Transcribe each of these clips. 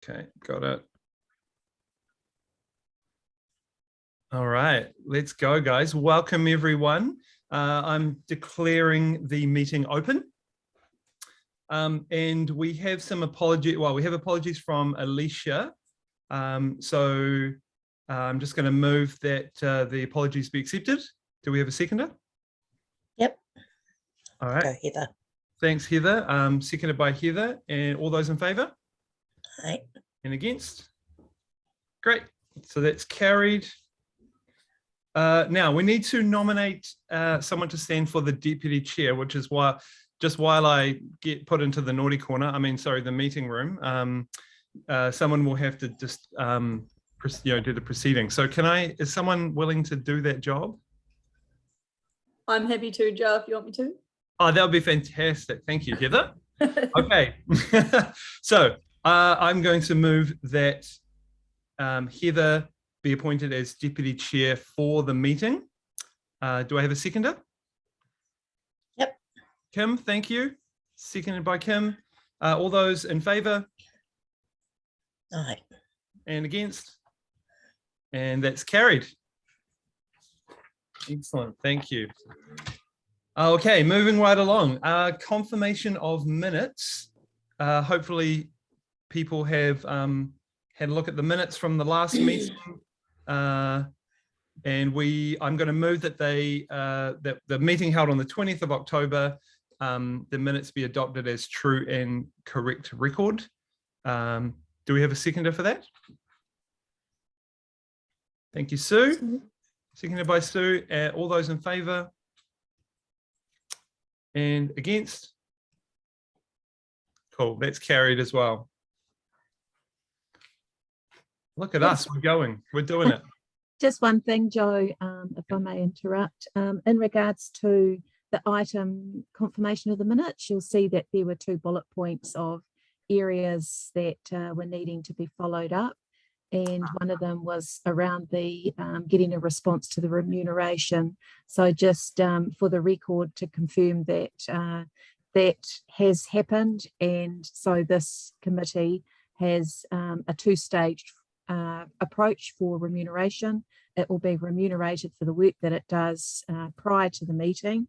Okay, got it. All right, let's go, guys. Welcome, everyone. I'm declaring the meeting open. And we have some apologies. Well, we have apologies from Alicia. So I'm just going to move that the apologies be accepted. Do we have a seconder? Yep. All right. Go, Heather. Thanks, Heather. Seconded by Heather. And all those in favour? Aye. And against? Great. So that's carried. Now we need to nominate someone to stand for the deputy chair, which is why, just while I get put into the naughty corner, the meeting room, someone will have to just, do the proceeding. So is someone willing to do that job? I'm happy to, Joe, if you want me to. Oh, that would be fantastic. Thank you, Heather. Okay. So I'm going to move that Heather be appointed as deputy chair for the meeting. Do I have a seconder? Yep. Kim, thank you. Seconded by Kim. All those in favour? Aye. And against? And that's carried. Excellent, thank you. Okay, moving right along. Confirmation of minutes. Hopefully people have had a look at the minutes from the last meeting. And I'm going to move that that the meeting held on the 20th of October, the minutes be adopted as true and correct record. Do we have a seconder for that? Thank you, Sue. Seconded by Sue. All those in favour? And against? Cool, that's carried as well. Look at us, we're going, we're doing it. Just one thing, Joe, if I may interrupt, in regards to the item confirmation of the minutes, you'll see that there were 2 bullet points of areas that were needing to be followed up. And one of them was around the getting a response to the remuneration. So just for the record to confirm that that has happened. And so this committee has a 2-staged approach for remuneration. It will be remunerated for the work that it does prior to the meeting.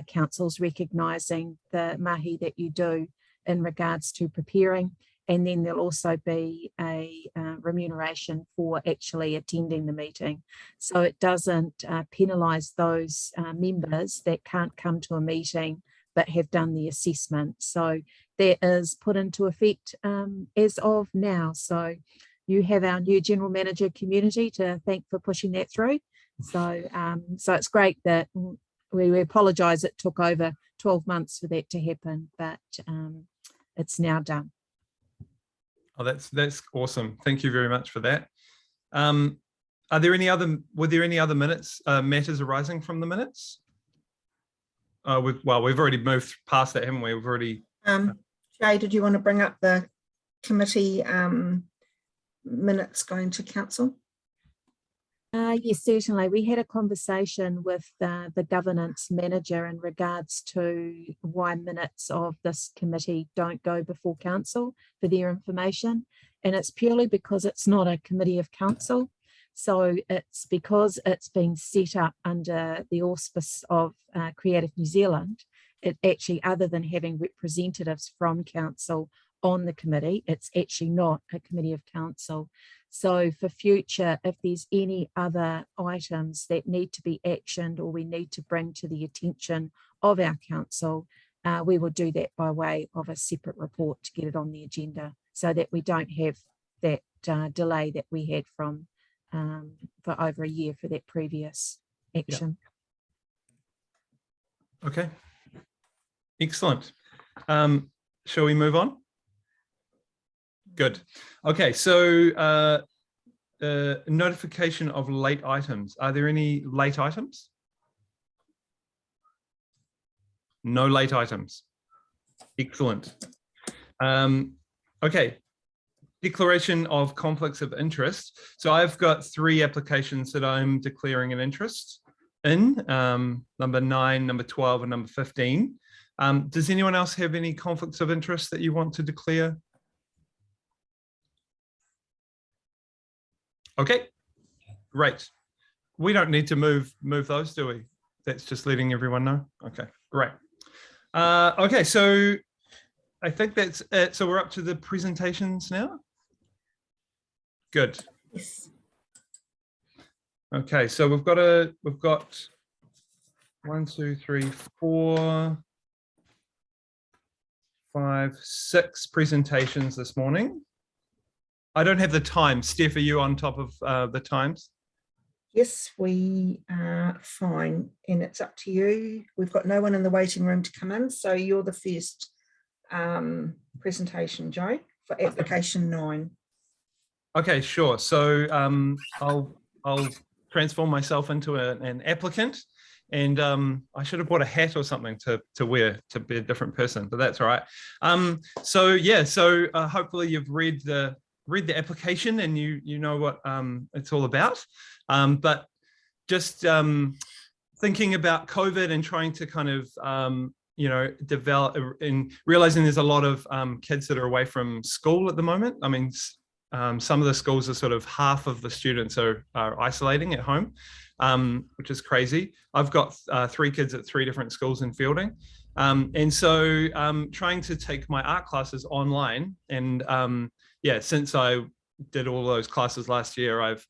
Council's recognising the mahi that you do in regards to preparing, and then there'll also be a remuneration for actually attending the meeting. So it doesn't penalise those members that can't come to a meeting but have done the assessment. So that is put into effect as of now. So you have our new general manager community to thank for pushing that through. So so it's great that we apologise it took over 12 months for that to happen, but it's now done. Oh, that's awesome. Thank you very much for that. Were there any other minutes, matters arising from the minutes? We've already moved past that, haven't we? We've already. Jay, did you want to bring up the committee minutes going to council? Yes, certainly. We had a conversation with the governance manager in regards to why minutes of this committee don't go before council for their information. And it's purely because it's not a committee of council. So it's because it's been set up under the auspice of Creative New Zealand. It actually, other than having representatives from council on the committee, it's actually not a committee of council. So for future, if there's any other items that need to be actioned or we need to bring to the attention of our council, we will do that by way of a separate report to get it on the agenda so that we don't have that delay that we had from for over a year for that previous action. Yeah. Okay. Excellent. Shall we move on? Good. Okay, so notification of late items. Are there any late items? No late items. Excellent. Okay. Declaration of conflicts of interest. So I've got 3 applications that I'm declaring an interest in, number 9, number 12, and number 15. Does anyone else have any conflicts of interest that you want to declare? Okay, great. We don't need to move those, do we? That's just letting everyone know. Okay, great. Okay, so I think that's it. So we're up to the presentations now. Good. Yes. Okay, so we've got 1, 2, 3, 4, 5, 6 presentations this morning. I don't have the time. Steph, are you on top of the times? Yes, we are fine, and it's up to you. We've got no one in the waiting room to come in, so you're the first presentation, Joe, for application 9. Okay, sure. So I'll transform myself into an applicant, and I should have bought a hat or something to wear to be a different person, but that's all right. So yeah, so hopefully you've read the application and you know what it's all about. But just thinking about COVID and trying to kind of develop and realizing there's a lot of kids that are away from school at the moment. I mean, some of the schools are sort of half of the students are isolating at home, which is crazy. I've got 3 kids at 3 different schools in Fielding. And so trying to take my art classes online. And yeah, since I did all those classes last year, I've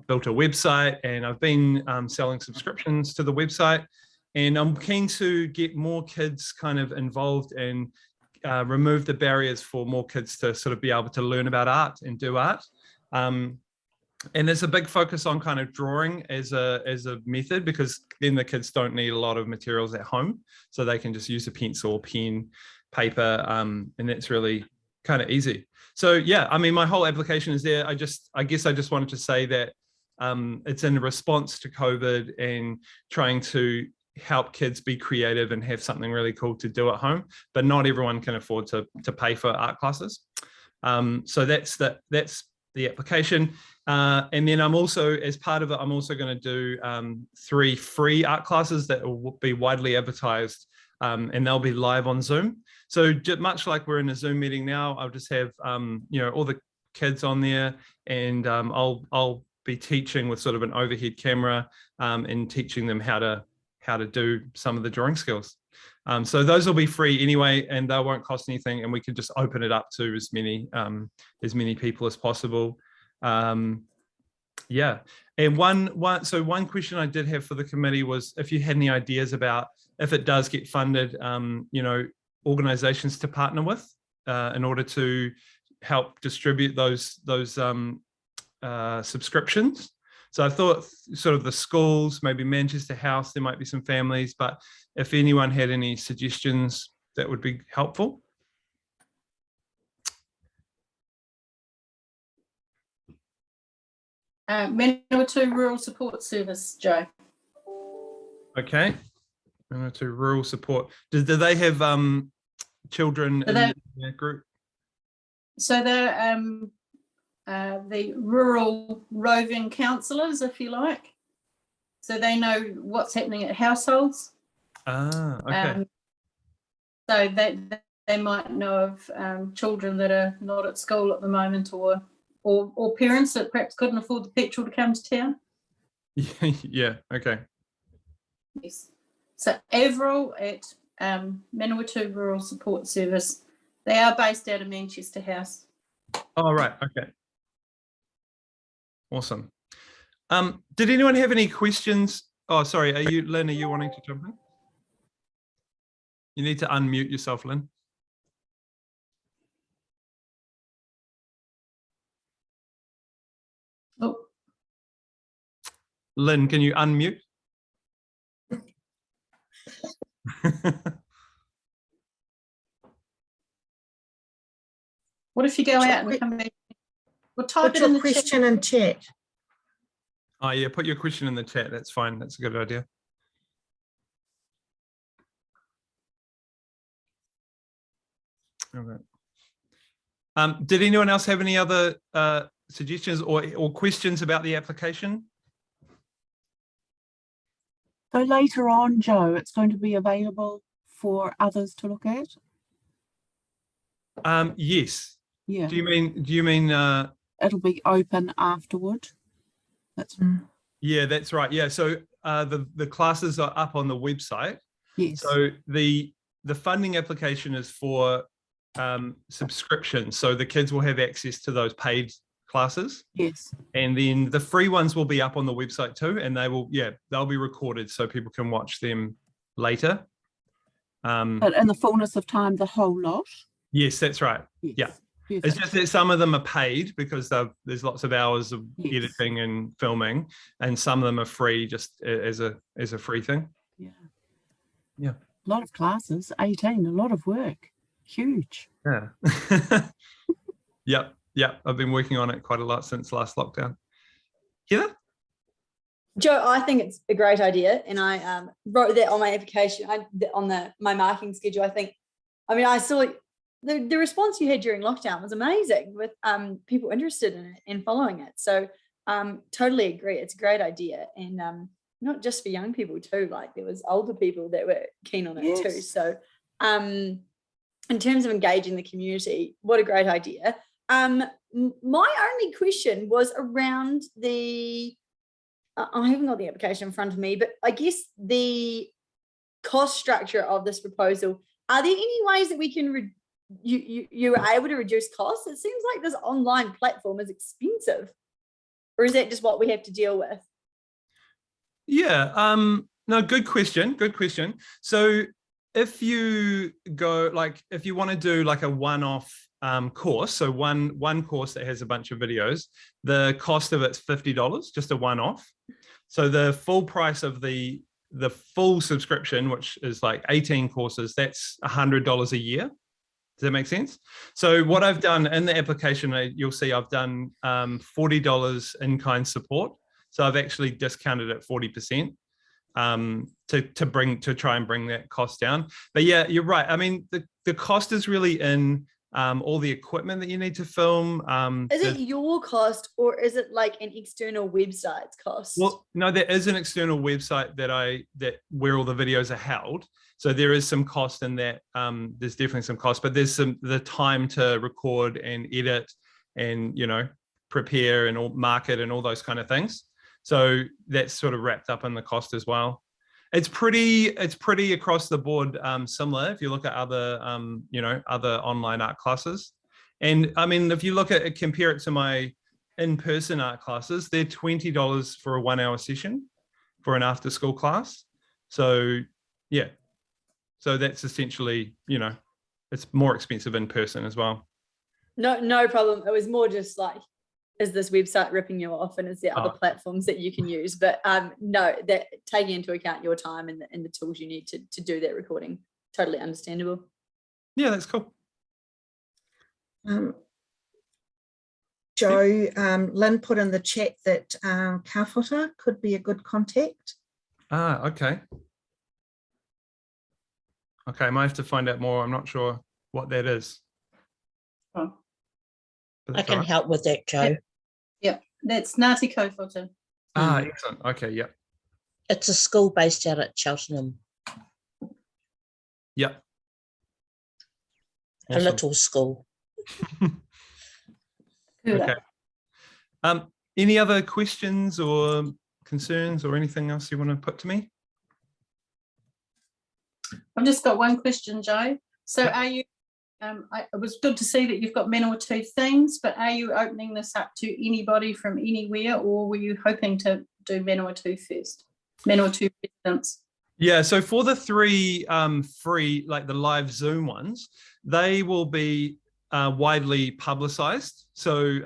built a website and I've been selling subscriptions to the website. And I'm keen to get more kids kind of involved and remove the barriers for more kids to sort of be able to learn about art and do art. And there's a big focus on kind of drawing as a method, because then the kids don't need a lot of materials at home. So they can just use a pencil, pen, paper, and it's really kind of easy. So yeah, I mean, my whole application is there. I guess I just wanted to say that it's in response to COVID and trying to help kids be creative and have something really cool to do at home, but not everyone can afford to pay for art classes. So that's the application. And then I'm also, as part of it, I'm also going to do 3 free art classes that will be widely advertised, and they'll be live on Zoom. So much like we're in a Zoom meeting now, I'll just have all the kids on there, and I'll be teaching with sort of an overhead camera and teaching them how to do some of the drawing skills. So those will be free anyway, and they won't cost anything, and we can just open it up to as many people as possible. Yeah, and one question I did have for the committee was if you had any ideas about, if it does get funded, organizations to partner with in order to help distribute those subscriptions. So I thought sort of the schools, maybe Manchester House, there might be some families, but if anyone had any suggestions, that would be helpful. Manawatu Rural Support Service, Joe. Okay. To rural support. Do they have children in their group? So they're the rural roving counsellors, if you like. So they know what's happening at households. Ah, okay. So they might know of children that are not at school at the moment, or parents that perhaps couldn't afford the petrol to come to town. Yeah, okay. Yes. So Avril at Manawatu Rural Support Service, they are based out of Manchester House. Oh, right, okay. Awesome. Did anyone have any questions? Oh, sorry, Lynn, are you wanting to jump in? You need to unmute yourself, Lynn. Oh. Lynn, can you unmute? What if you go out and come back? We'll type Put it in your the chat. question in chat. Oh yeah, put your question in the chat. That's fine. That's a good idea. All right. Did anyone else have any other suggestions or questions about the application? So later on, Joe, it's going to be available for others to look at? Yes. Yeah. Do you mean it'll be open afterward. That's, Yeah, that's right. Yeah, so the classes are up on the website. yes. So the funding application is for subscription. So the kids will have access to those paid classes. Yes. And then the free ones will be up on the website too. And they'll be recorded so people can watch them later. But in the fullness of time, the whole lot. Yes, that's right. Yes. Yeah. It's Perfect. just that some of them are paid because there's lots of hours of Yes. editing and filming, and some of them are free just as a free thing. Yeah. Yeah. A lot of classes, 18, a lot of work. Huge. Yeah. Yep. I've been working on it quite a lot since last lockdown. Heather? Joe, I think it's a great idea, and I wrote that on my application, my marking schedule. I saw the response you had during lockdown was amazing, with people interested in it and following it. So totally agree, it's a great idea, and not just for young people too. Like, there was older people that were keen on it too. Yes. So in terms of engaging the community, what a great idea. My only question was around I haven't got the application in front of me, but I guess the cost structure of this proposal. Are there any ways that we can you are able to reduce costs? It seems like this online platform is expensive, or is that just what we have to deal with? Yeah. No, good question. So if you if you want to do like a one-off course, so one course that has a bunch of videos, the cost of it's $50, just a one-off. So the full price of the full subscription, which is like 18 courses, that's $100 a year. Does that make sense? So what I've done in the application, you'll see I've done $40 in-kind support. So I've actually discounted it 40%. To try and bring that cost down. But yeah, you're right. I mean, the cost is really in all the equipment that you need to film. Is it your cost, or is it like an external website's cost? Well, no, there is an external website that where all the videos are held. So there is some cost in that. There's definitely some cost, but there's the time to record and edit and, prepare and all market and all those kind of things. So that's sort of wrapped up in the cost as well. It's pretty across the board similar if you look at other other online art classes. And I mean, if you compare it to my in-person art classes, they're $20 for a 1 hour session for an after school class. So yeah, so that's essentially, it's more expensive in person as well. No problem. It was more just like, is this website ripping you off, and is there other platforms that you can use? But no, that taking into account your time and the tools you need to do that recording, totally understandable. Yeah, that's cool. Joe, Lynn put in the chat that Kawhata could be a good contact. Okay. Okay, I might have to find out more. I'm not sure what that is. Oh. But I that's can all right. help with that, Joe. That's Ngāti Kōwhata. Excellent. Okay, yeah. It's a school based out at Cheltenham, Yep. a little school. Okay. Any other questions or concerns or anything else you want to put to me? I've just got one question, Joe. So are you, it was good to see that you've got Manawatu themes, but are you opening this up to anybody from anywhere, or were you hoping to do Manawatu first? Manawatu residents? Yeah, so for the 3 free, like the live Zoom ones, they will be widely publicized. So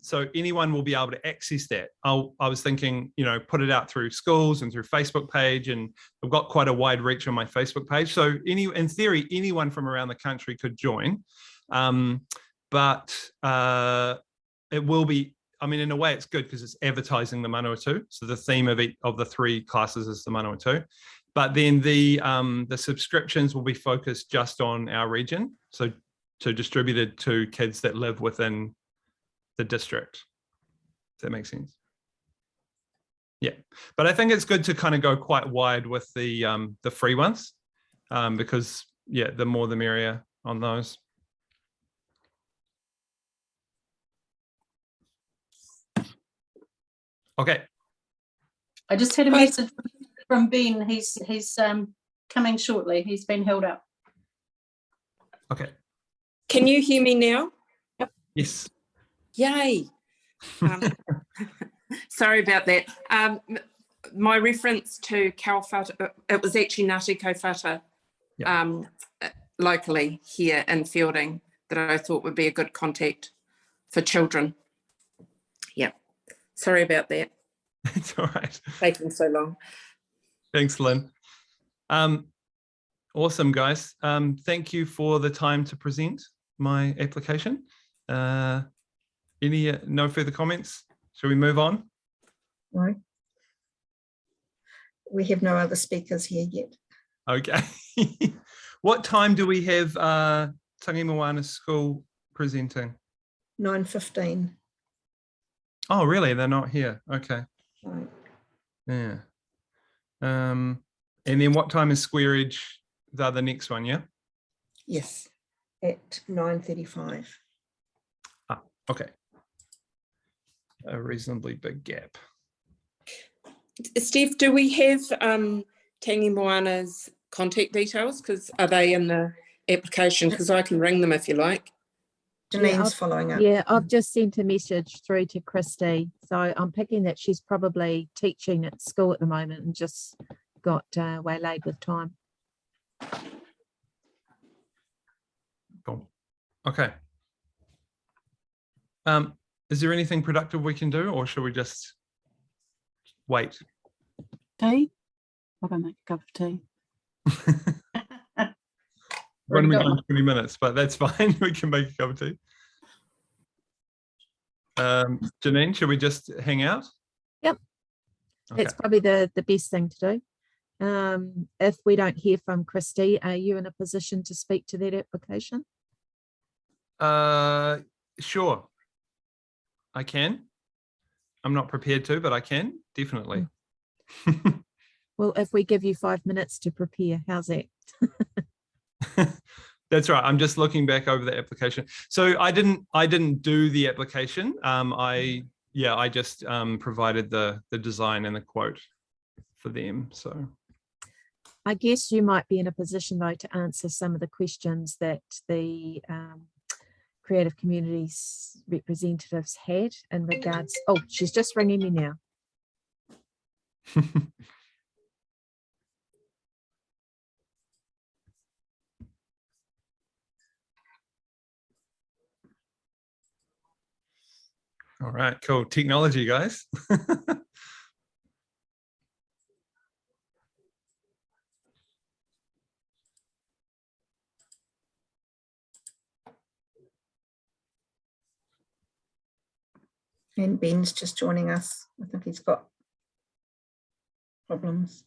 so anyone will be able to access that. I was thinking, put it out through schools and through Facebook page, and I've got quite a wide reach on my Facebook page. So in theory, anyone from around the country could join. But it will be, I mean, in a way it's good because it's advertising the Manawatu. So the theme of the 3 classes is the Manawatu. But then the subscriptions will be focused just on our region. So distributed to kids that live within the district. Does that make sense? Yeah, but I think it's good to kind of go quite wide with the free ones because yeah, the more the merrier on those. Okay. I just had a Hi. message from Ben. He's coming shortly. He's been held up. Okay. Can you hear me now? Yes. Yay. Sorry about that. My reference to Kauwhata, it was actually Ngāti Kauwhata locally here in Fielding that I thought would be a good contact for children. Yeah. Sorry about that. It's all right. Taking so long. Thanks, Lynn. Awesome, guys. Thank you for the time to present my application. Any no further comments? Shall we move on? No. We have no other speakers here yet. Okay. What time do we have Tangi Moana School presenting? 9:15. Oh, really? They're not here. Okay. Right. Yeah. And then what time is Square Edge, the next one? Yeah. Yes, at 9:35. Okay. A reasonably big gap. Steph, do we have Tangi Moana's contact details? Because are they in the application? Because I can ring them if you like. Janine's following up. Yeah, I've just sent a message through to Christy. So I'm picking that she's probably teaching at school at the moment and just got waylaid with time. Cool. Okay. Is there anything productive we can do, or should we just wait? Tea? I'll go make a cup of tea. We're only going 20 minutes, but that's fine. We can make a cup of tea. Janine, should we just hang out? Yep. Okay. It's probably the best thing to do. If we don't hear from Christy, are you in a position to speak to that application? Sure. I can. I'm not prepared to, but I can, definitely. Well, if we give you 5 minutes to prepare, how's that? That's right. I'm just looking back over the application. So I didn't do the application. I just provided the design and the quote for them. So I guess you might be in a position though to answer some of the questions that the Creative Communities representatives had in regards. Oh, she's just ringing me now. All right, cool. Technology, guys. And Ben's just joining us. I think he's got problems.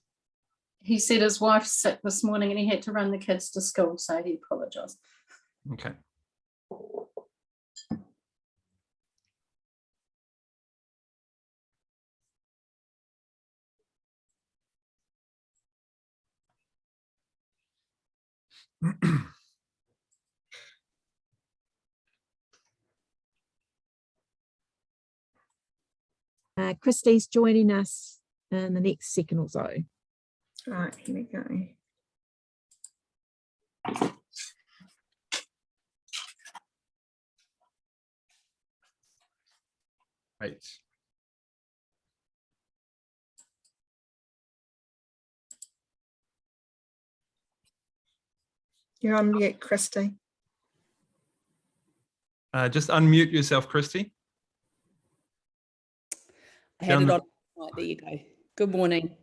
He said his wife's sick this morning and he had to run the kids to school, so he apologised. Okay. Christy's joining us in the next second or so. Right, here we go. Right. You're on mute, Christy. Just unmute yourself, Christy. I had it on. Right, there you go. Good morning.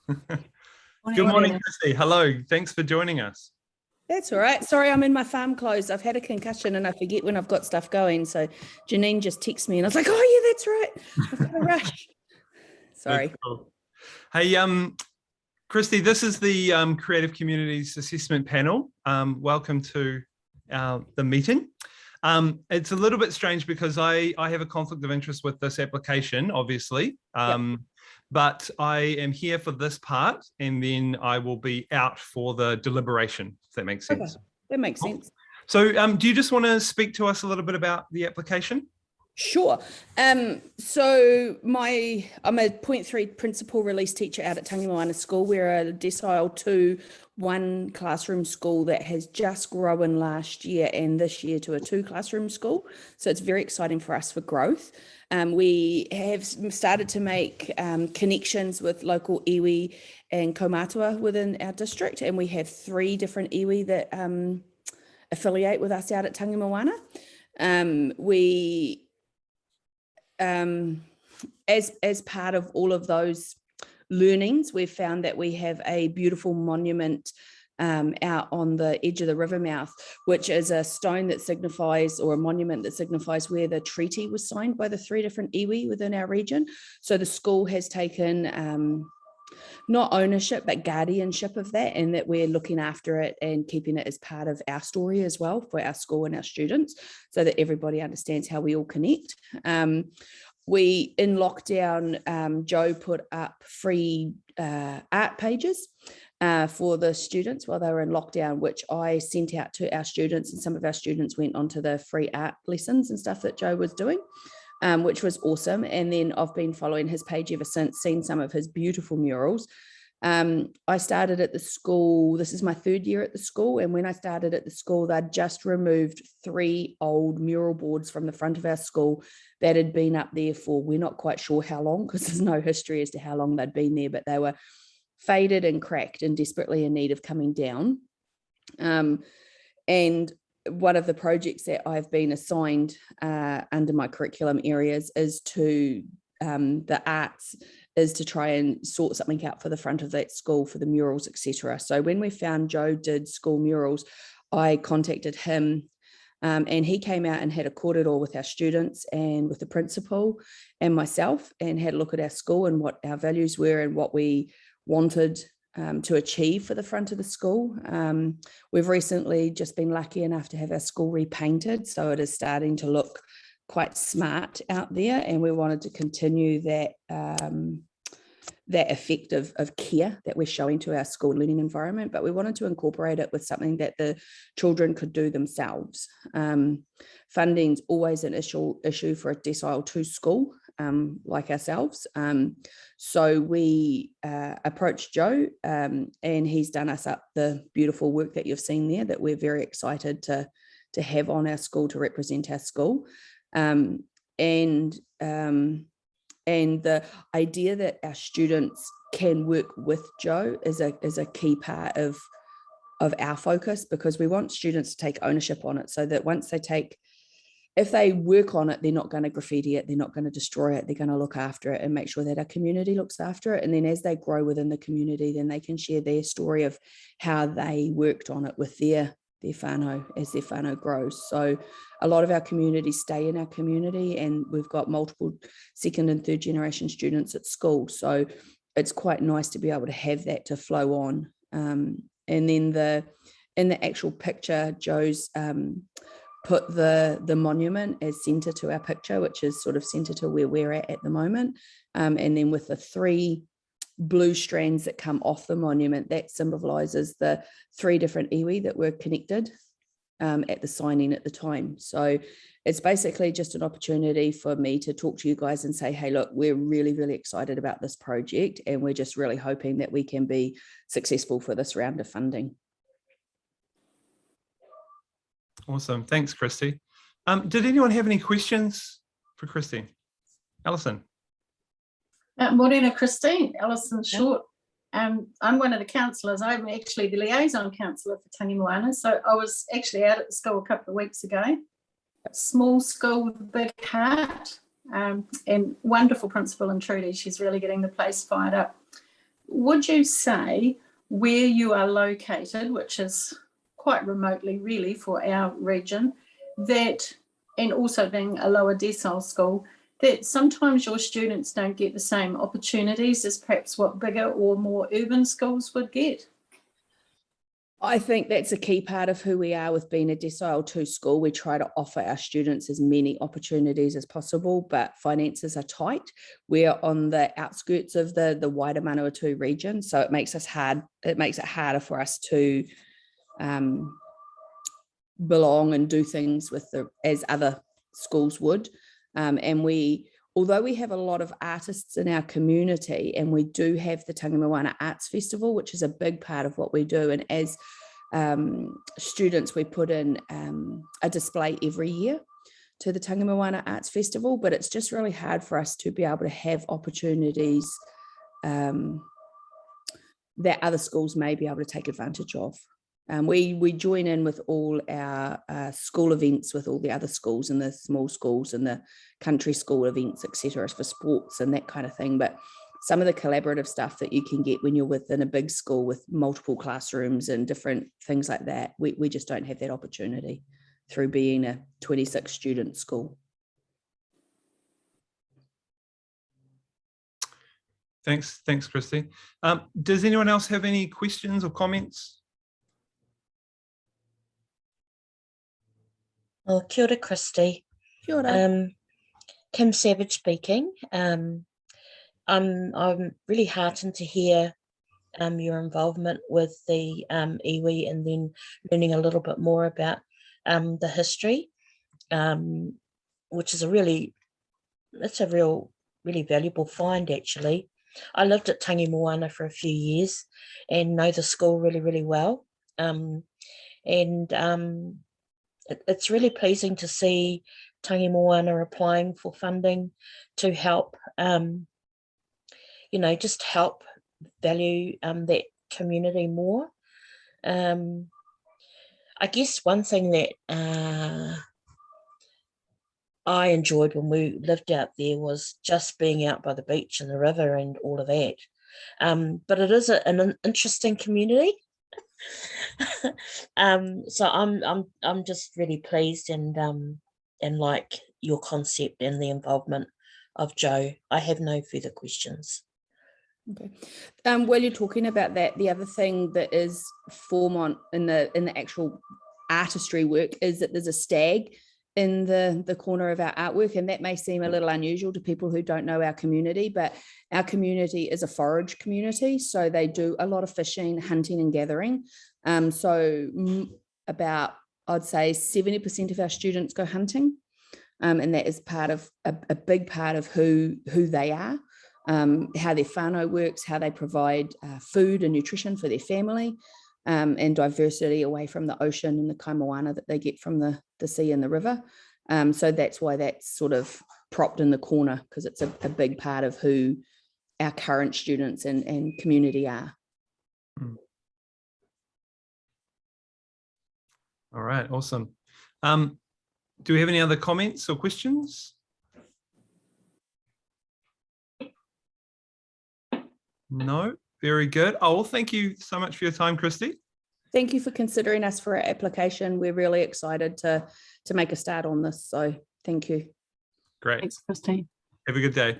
Good morning, Christy. Hello. Thanks for joining us. That's all right. Sorry, I'm in my farm clothes. I've had a concussion and I forget when I've got stuff going. So Janine just texted me and I was like, oh yeah, that's right. I've got to rush. Sorry. That's cool. Hey, Christy, this is the Creative Communities Assessment Panel. Welcome to the meeting. It's a little bit strange because I have a conflict of interest with this application, obviously, but I am here for this part and then I will be out for the deliberation, if that makes sense. Okay. That makes sense. So do you just want to speak to us a little bit about the application? Sure. So I'm a 0.3 principal release teacher out at Tangi Moana School. We're a decile 2 1 classroom school that has just grown last year and this year to a 2 classroom school. So it's very exciting for us for growth. We have started to make connections with local iwi and kaumātua within our district, and we have 3 different iwi that affiliate with us out at Tangi Moana. As part of all of those learnings, we've found that we have a beautiful monument out on the edge of the river mouth, which is a stone that signifies, or a monument that signifies, where the treaty was signed by the 3 different iwi within our region. So the school has taken not ownership, but guardianship of that, and that we're looking after it and keeping it as part of our story as well for our school and our students, so that everybody understands how we all connect. We, in lockdown, Joe put up free art pages for the students while they were in lockdown, which I sent out to our students, and some of our students went onto the free art lessons and stuff that Joe was doing. Which was awesome. And then I've been following his page ever since, seen some of his beautiful murals. I started at the school, this is my 3rd year at the school, and when I started at the school, they'd just removed 3 old mural boards from the front of our school that had been up there for, we're not quite sure how long, because there's no history as to how long they'd been there, but they were faded and cracked and desperately in need of coming down. And one of the projects that I've been assigned under my curriculum areas is to the arts, is to try and sort something out for the front of that school for the murals, etc. So when we found Joe did school murals, I contacted him, and he came out and had a korero with our students and with the principal and myself, and had a look at our school and what our values were and what we wanted to achieve for the front of the school. We've recently just been lucky enough to have our school repainted, so it is starting to look quite smart out there, and we wanted to continue that that effect of care that we're showing to our school learning environment, but we wanted to incorporate it with something that the children could do themselves. Funding's always an issue for a decile 2 school like ourselves. So we approached Joe, and he's done us up the beautiful work that you've seen there, that we're very excited to have on our school, to represent our school. And the idea that our students can work with Joe is a key part of our focus, because we want students to take ownership on it, so that once they take, if they work on it, they're not going to graffiti it, they're not going to destroy it, they're going to look after it and make sure that our community looks after it. And then as they grow within the community, then they can share their story of how they worked on it with their whānau as their whānau grows. So a lot of our communities stay in our community, and we've got multiple 2nd and 3rd generation students at school. So it's quite nice to be able to have that to flow on. And then in the actual picture, Joe's put the monument as centre to our picture, which is sort of centre to where we're at the moment. And then with the 3 blue strands that come off the monument, that symbolises the 3 different iwi that were connected at the signing at the time. So it's basically just an opportunity for me to talk to you guys and say, hey, look, we're really, really excited about this project, and we're just really hoping that we can be successful for this round of funding. Awesome. Thanks, Christy. Did anyone have any questions for Christy? Alison. Morena, Christine, Alison Short. I'm one of the counsellors. I'm actually the liaison counsellor for Tangi Moana. So I was actually out at the school a couple of weeks ago. A small school with a big heart, and wonderful principal in Trudy. She's really getting the place fired up. Would you say where you are located, which is quite remotely really for our region, that, and also being a lower decile school, that sometimes your students don't get the same opportunities as perhaps what bigger or more urban schools would get? I think that's a key part of who we are with being a decile 2 school. We try to offer our students as many opportunities as possible, but finances are tight. We're on the outskirts of the wider Manawatu region, so it makes it harder for us to belong and do things with as other schools would. And although we have a lot of artists in our community, and we do have the Tangi Moana Arts Festival, which is a big part of what we do. And as students, we put in a display every year to the Tangi Moana Arts Festival, but it's just really hard for us to be able to have opportunities that other schools may be able to take advantage of. We join in with all our school events with all the other schools and the small schools and the country school events, etc., for sports and that kind of thing. But some of the collaborative stuff that you can get when you're within a big school with multiple classrooms and different things like that, we just don't have that opportunity through being a 26 student school. Thanks, Christy. Does anyone else have any questions or comments? Well, kia ora, Christy. Kia ora. Kim Savage speaking. I'm really heartened to hear your involvement with the iwi, and then learning a little bit more about the history, which is really valuable find, actually. I lived at Tangi Moana for a few years and know the school really, really well. It's really pleasing to see Tangi Moana applying for funding to help, just help value that community more. I guess one thing that I enjoyed when we lived out there was just being out by the beach and the river and all of that. But it is an interesting community. So I'm just really pleased and like your concept and the involvement of Joe. I have no further questions. Okay. While you're talking about that, the other thing that is form in the actual artistry work is that there's a stag in the corner of our artwork, and that may seem a little unusual to people who don't know our community, but our community is a forage community, so they do a lot of fishing, hunting and gathering. So about, I'd say 70% of our students go hunting, and that is part of a big part of who they are, how their whānau works, how they provide food and nutrition for their family, and diversity away from the ocean and the kaimoana that they get from the sea and the river. So that's why that's sort of propped in the corner, because it's a big part of who our current students and community are. All right, awesome. Do we have any other comments or questions? No, very good. Oh, well, thank you so much for your time, Christy. Thank you for considering us for our application. We're really excited to make a start on this. So thank you. Great. Thanks, Christine. Have a good day.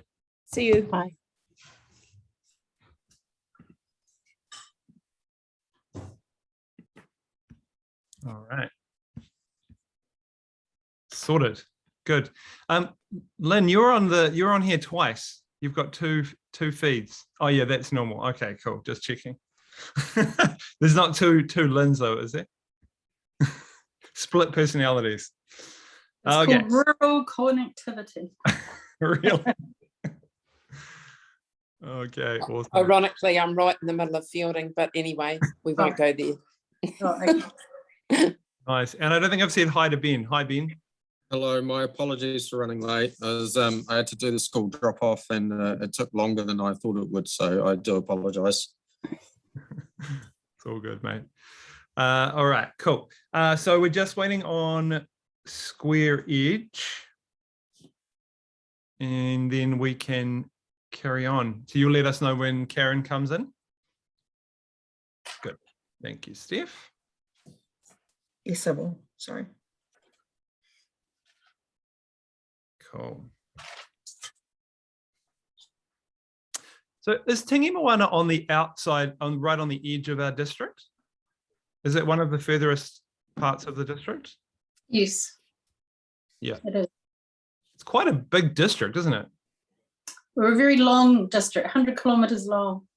See you. Bye. All right. Sorted. Good. Lynn, you're on here twice. You've got two feeds. Oh yeah, that's normal. Okay, cool. Just checking. There's not two Lyns though, is there? Split personalities. It's Okay. called rural connectivity. Really? Okay, awesome. Ironically, I'm right in the middle of fielding, but anyway, we won't go there. Nice. And I don't think I've said hi to Ben. Hi, Ben. Hello, my apologies for running late. I had to do the school drop off and it took longer than I thought it would, so I do apologize. It's all good, mate. All right, cool. So we're just waiting on Square Edge, and then we can carry on. So you'll let us know when Karen comes in. Good. Thank you, Steph. Yes, I will. Sorry. Cool. So is Tangi Moana on the outside, right on the edge of our district? Is it one of the furthest parts of the district? Yes. Yeah. It is. It's quite a big district, isn't it? We're a very long district, 100 kilometres long.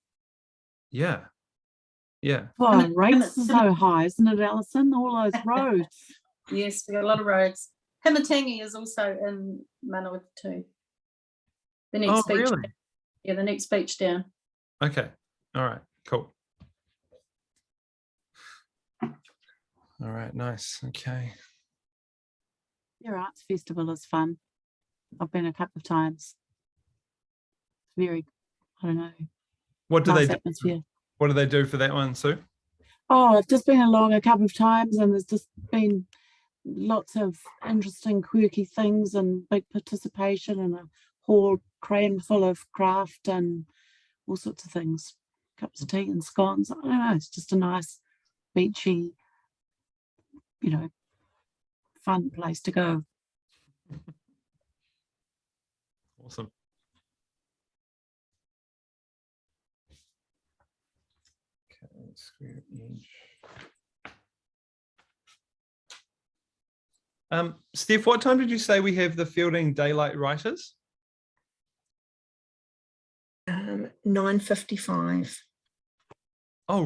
Yeah. Yeah. Oh, And rates are so high, isn't it, Alison? All those roads. Yes, we got a lot of roads. Hamatangi is also in Manawatu too. The next Oh, beach. really? Yeah, the next beach down. Okay. All right. Cool. All right. Nice. Okay. Their arts festival is fun. I've been a couple of times. Very, I don't know, What do nice they do? atmosphere. What do they do for that one, Sue? Oh, I've just been along a couple of times and there's just been lots of interesting, quirky things and big participation and a hall crammed full of craft and all sorts of things. Cups of tea and scones. I don't know, it's just a nice, beachy, you know, fun place to go. Awesome. Okay, square inch. Steph, what time did you say we have the Fielding Daylight Writers? 9:55. Oh,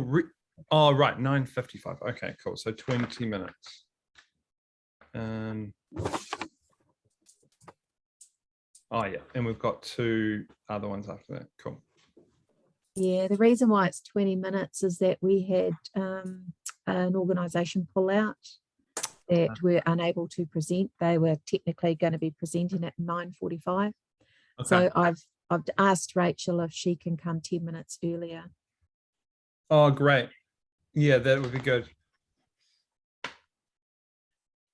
right, 9:55. Okay, cool. So 20 minutes. Oh yeah, and we've got 2 other ones after that. Cool. Yeah, the reason why it's 20 minutes is that we had an organisation pull out that were unable to present. They were technically going to be presenting at 9:45. Okay. So I've asked Rachel if she can come 10 minutes earlier. Oh, great. Yeah, that would be good.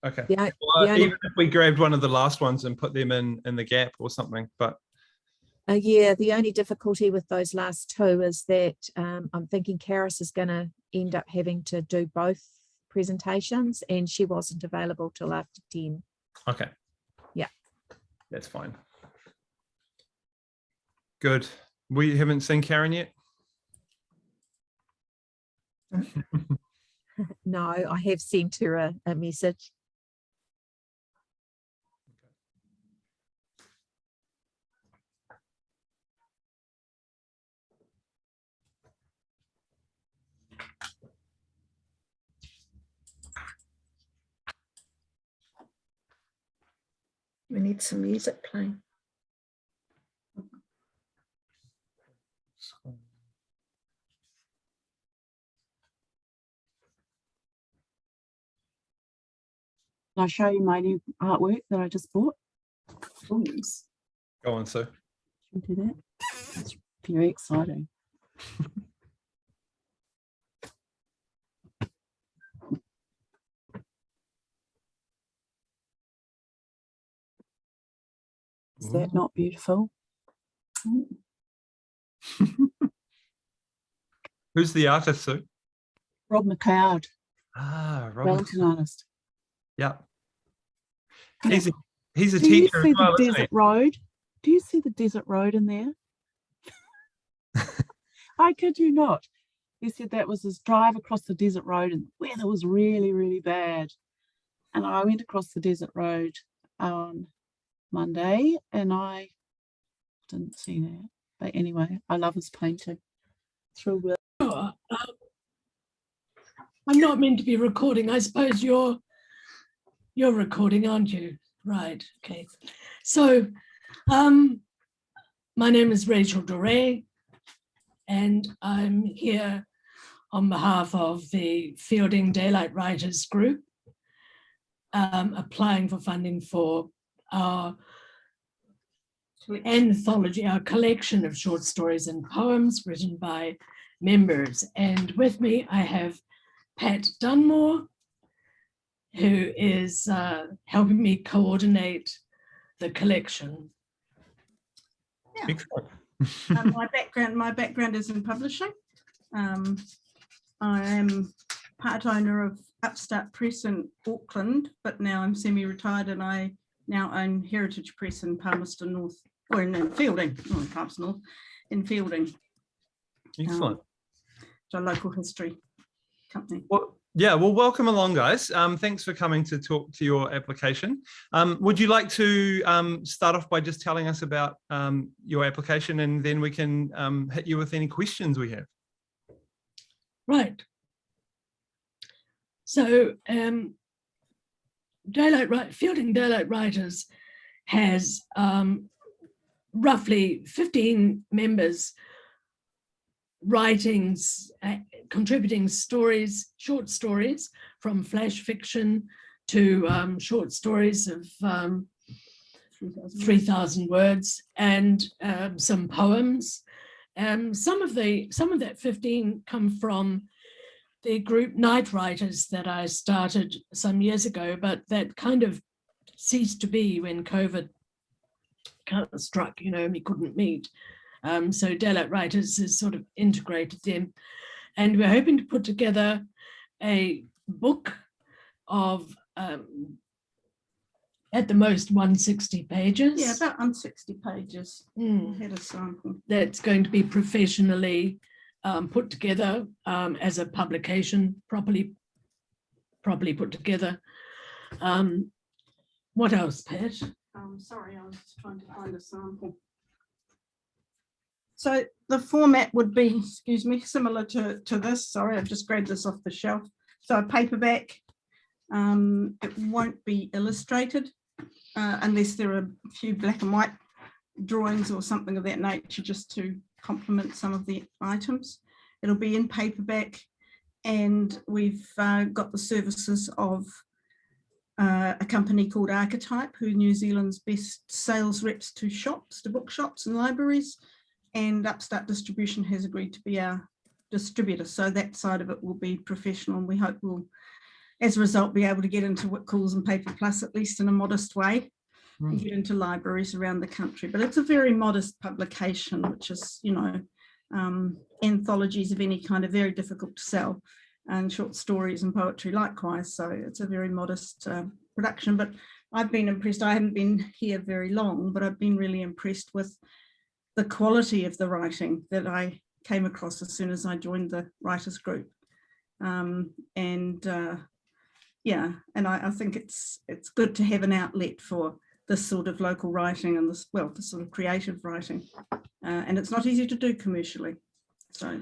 Okay. The Well, only- even if we grabbed one of the last ones and put them in the gap or something, but Yeah, the only difficulty with those last 2 is that I'm thinking Karis is going to end up having to do both presentations and she wasn't available till after 10. okay. Yeah. That's fine. Good. We haven't seen Karen yet? No, I have sent her a message. We need some music playing. Can I show you my new artwork that I just bought? Oh, yes. Go on, Sue. Should we do that? It's very exciting. Is that not beautiful? Who's the artist, Sue? Rob McLeod, Ah, Rob. Wellington artist. Yeah. He's a Do you teacher see as well, the isn't desert road? Do you see the desert road in there? I kid you not. He said that was his drive across the desert road and the weather was really, really bad. And I went across the desert road on Monday and I didn't see that. But anyway, I love his painting. Through Will. Sure. I'm not meant to be recording. I suppose you're recording, aren't you? Right. Okay. So, my name is Rachel Doré, and I'm here on behalf of the Fielding Daylight Writers Group, applying for funding for our anthology, our collection of short stories and poems written by members. And with me, I have Pat Dunmore, who is helping me coordinate the collection. Excellent. My background is in publishing. I am part owner of Upstart Press in Auckland, but now I'm semi-retired and I now own Heritage Press in Palmerston North, or in Fielding, not in Palmerston North, in Fielding. Excellent. It's a local history company. Well, yeah, well, welcome along, guys. Thanks for coming to talk to your application. Would you like to start off by just telling us about your application, and then we can hit you with any questions we have? Right. So Fielding Daylight Writers has roughly 15 members contributing stories, short stories, from flash fiction to short stories of 3,000 words, and some poems. Some of that 15 come from the group Night Writers that I started some years ago, but that kind of ceased to be when COVID kind of struck, we couldn't meet. So Daylight Writers has sort of integrated them. And we're hoping to put together a book of, at the most, 160 pages. Yeah, about 160 pages. I had a sample. That's going to be professionally put together as a publication, properly put together. What else, Pat? Sorry, I was just trying to find a sample. So the format would be, excuse me, similar to this. Sorry, I've just grabbed this off the shelf. So a paperback. It won't be illustrated unless there are a few black and white drawings or something of that nature, just to complement some of the items. It'll be in paperback, and we've got the services of a company called Archetype, who are New Zealand's best sales reps to shops, to bookshops and libraries, and Upstart Distribution has agreed to be our distributor. So that side of it will be professional, and we hope we'll, as a result, be able to get into Whitcoulls and Paper Plus, at least in a modest way, and get into libraries around the country. But it's a very modest publication, which is, anthologies of any kind are very difficult to sell, and short stories and poetry likewise. So it's a very modest production, but I've been impressed. I haven't been here very long, but I've been really impressed with the quality of the writing that I came across as soon as I joined the writers group. I think it's good to have an outlet for this sort of local writing and this sort of creative writing. And it's not easy to do commercially. So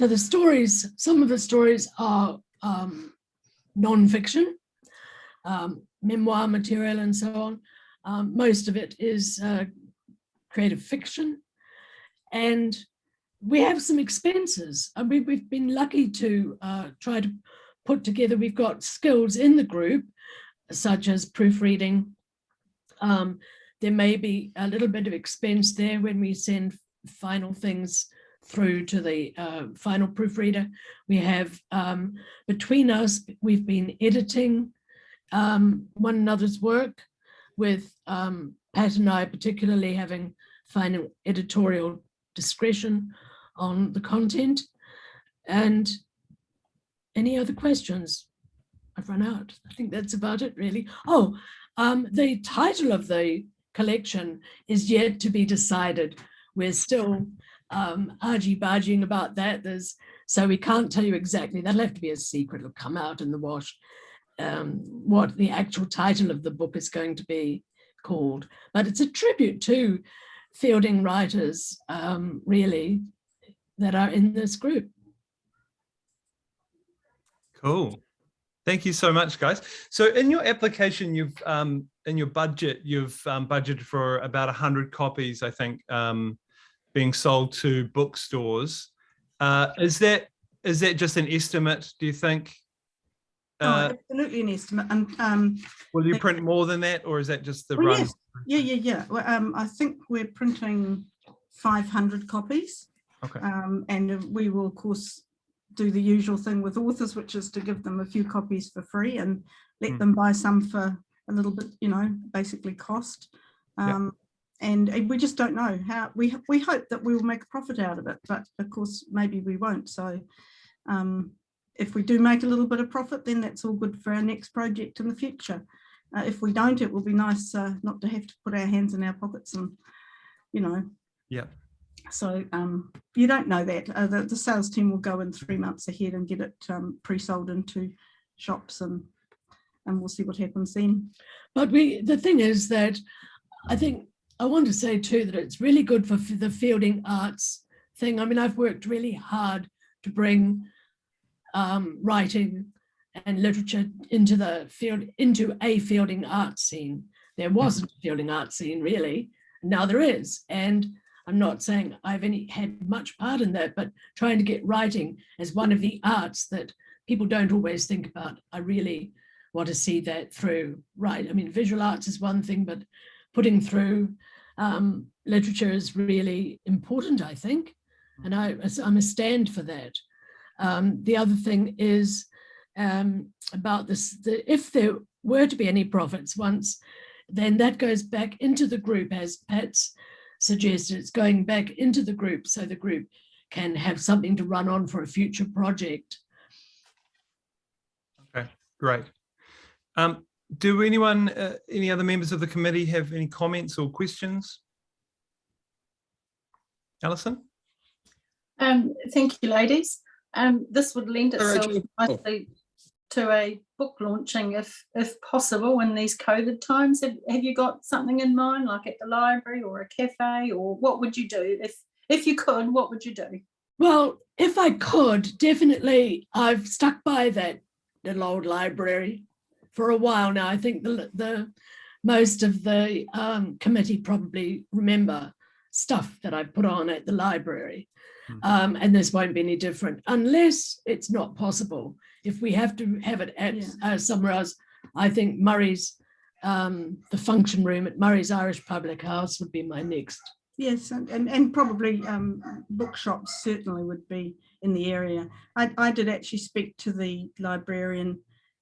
the stories, some of the stories are non-fiction, memoir material and so on. Most of it is creative fiction. And we have some expenses. I mean, we've been lucky to try to put together, we've got skills in the group, such as proofreading. There may be a little bit of expense there when we send final things through to the final proofreader. We have, between us, we've been editing one another's work, with Pat and I particularly having final editorial discretion on the content. And any other questions? I've run out. I think that's about it, really. Oh, the title of the collection is yet to be decided. We're still argy-bargying about that. So we can't tell you exactly. That'll have to be a secret. It'll come out in the wash, what the actual title of the book is going to be called. But it's a tribute to fielding writers, really, that are in this group. Cool. Thank you so much, guys. So in your application, you've in your budget, you've budgeted for about 100 copies, I think, being sold to bookstores. Is that just an estimate, do you think? Absolutely an estimate. And will you print more than that, or is that just the run? Yes. Yeah. Well, I think we're printing 500 copies. Okay. And we will, of course, do the usual thing with authors, which is to give them a few copies for free and let them buy some for a little bit, basically cost. And we just don't know how. We hope that we will make a profit out of it, but of course maybe we won't. So if we do make a little bit of profit, then that's all good for our next project in the future. If we don't, it will be nice not to have to put our hands in our pockets and Yeah. So you don't know that. The sales team will go in 3 months ahead and get it pre-sold into shops, and we'll see what happens then. But the thing is that I think I want to say too that it's really good for the fielding arts thing. I mean, I've worked really hard to bring writing and literature into a Fielding art scene. There wasn't a Fielding art scene really, now there is. And I'm not saying I've had much part in that, but trying to get writing as one of the arts that people don't always think about. I really want to see that through, right? I mean, visual arts is one thing, but putting through literature is really important, I think. And I'm a stand for that. The other thing is about this, if there were to be any profits once, then that goes back into the group, as Pat's suggested. It's going back into the group so the group can have something to run on for a future project. Okay, great. Do anyone, any other members of the committee have any comments or questions? Alison? Thank you, ladies. This would lend itself Rachel. nicely to a book launching if possible in these COVID times. Have you got something in mind, like at the library or a cafe, or what would you do if you could? What would you do? Well, if I could, definitely. I've stuck by that little old library for a while now. I think the most of the committee probably remember stuff that I put on at the library. And this won't be any different unless it's not possible. If we have to have it at somewhere else, I think Murray's, the function room at Murray's Irish Public House would be my next. Yes, and probably bookshops certainly would be in the area. I did actually speak to the librarian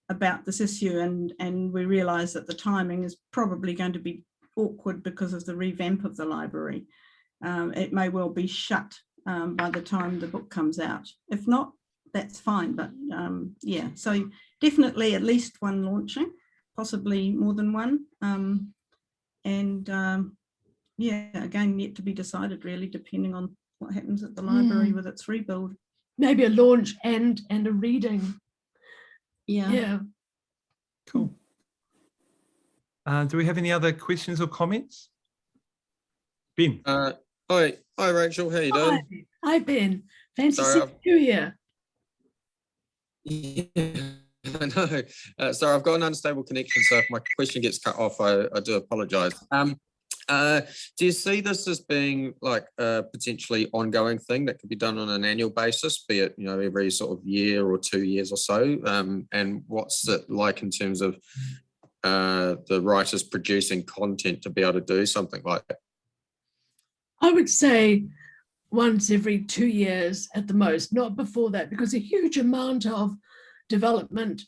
about this issue, and we realised that the timing is probably going to be awkward because of the revamp of the library. It may well be shut by the time the book comes out. If not, that's fine. But yeah, so definitely at least one launching, possibly more than one. Yeah, again, yet to be decided really, depending on what happens at the library with its rebuild. Maybe a launch and a reading. Yeah. Cool. Do we have any other questions or comments? Ben? Hi, Rachel. How you doing? Hi, Ben. Fancy Sorry, seeing you here. Yeah, I know. Sorry, I've got an unstable connection, so if my question gets cut off, I do apologise. Do you see this as being like a potentially ongoing thing that could be done on an annual basis, be it, you know, every sort of year or 2 years or so? And what's it like in terms of the writers producing content to be able to do something like that? I would say once every 2 years at the most, not before that, because a huge amount of development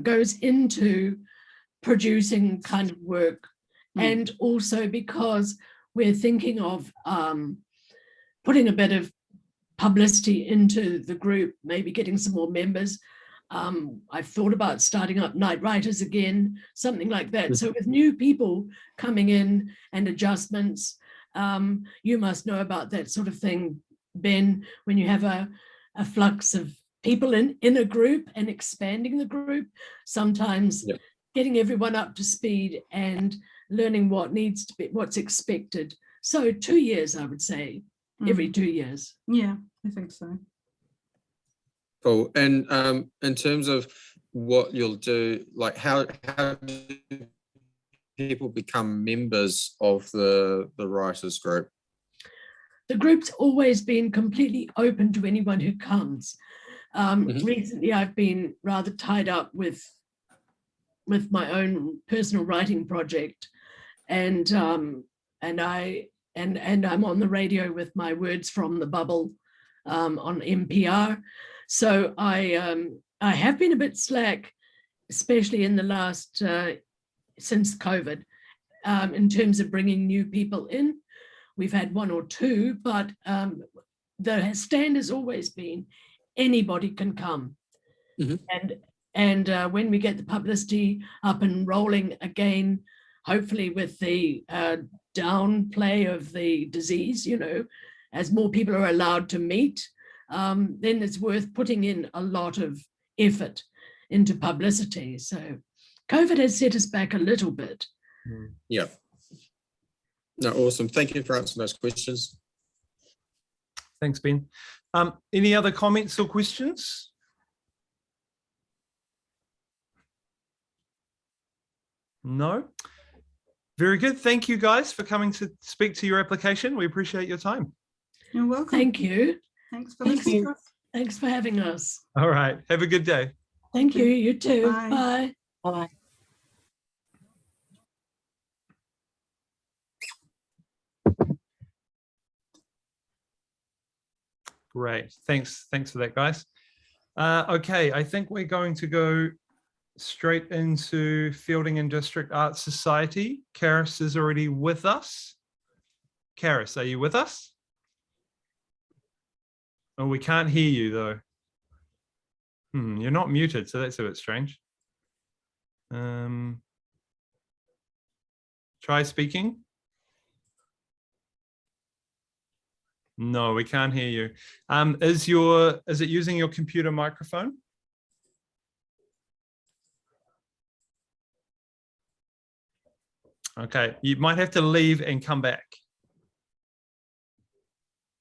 goes into producing kind of work. And also because we're thinking of putting a bit of publicity into the group, maybe getting some more members. I've thought about starting up Night Writers again, something like that. So with new people coming in and adjustments, you must know about that sort of thing, Ben, when you have a flux of people in a group and expanding the group, sometimes getting everyone up to speed and learning what needs to be, what's expected. So 2 years, I would say, every 2 years. Yeah, I think so. Cool. And in terms of what you'll do, like how do people become members of the writers group? The group's always been completely open to anyone who comes. Recently, I've been rather tied up with my own personal writing project, and I'm on the radio with my Words from the Bubble on NPR. So I have been a bit slack, especially in the last since COVID, in terms of bringing new people in. We've had one or two, but the stand has always been anybody can come. And when we get the publicity up and rolling again, hopefully with the downplay of the disease, you know, as more people are allowed to meet, then it's worth putting in a lot of effort into publicity. So COVID has set us back a little bit. Yeah. No, awesome. Thank you for answering those questions. Thanks, Ben. Any other comments or questions? No? Very good. Thank you guys for coming to speak to your application. We appreciate your time. You're welcome. Thank you. Thanks for Thank listening you. to us. Thanks for having us. All right. Have a good day. Thank you. You too. Bye. Bye. Bye. Great. Thanks for that, guys. Okay, I think we're going to go straight into Fielding and District Arts Society. Karis is already with us. Karis, are you with us? Oh, we can't hear you though. You're not muted, so that's a bit strange. Try speaking. No, we can't hear you. Is it using your computer microphone? Okay, you might have to leave and come back.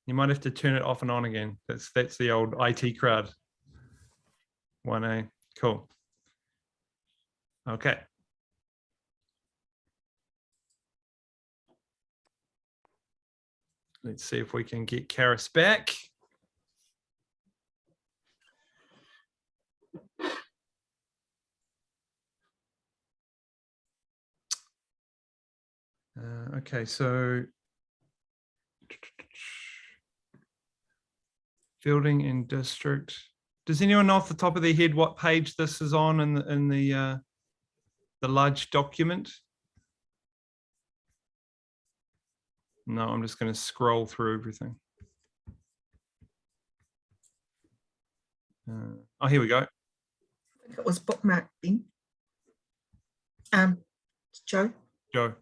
You might have to turn it off and on again. That's the old IT crowd. 1A, cool. Okay. Let's see if we can get Karis back. Okay, so Fielding and District. Does anyone know off the top of their head what page this is on in the large document? No, I'm just going to scroll through everything. Oh, here we go. I think it was bookmarked then. Joe. Joe.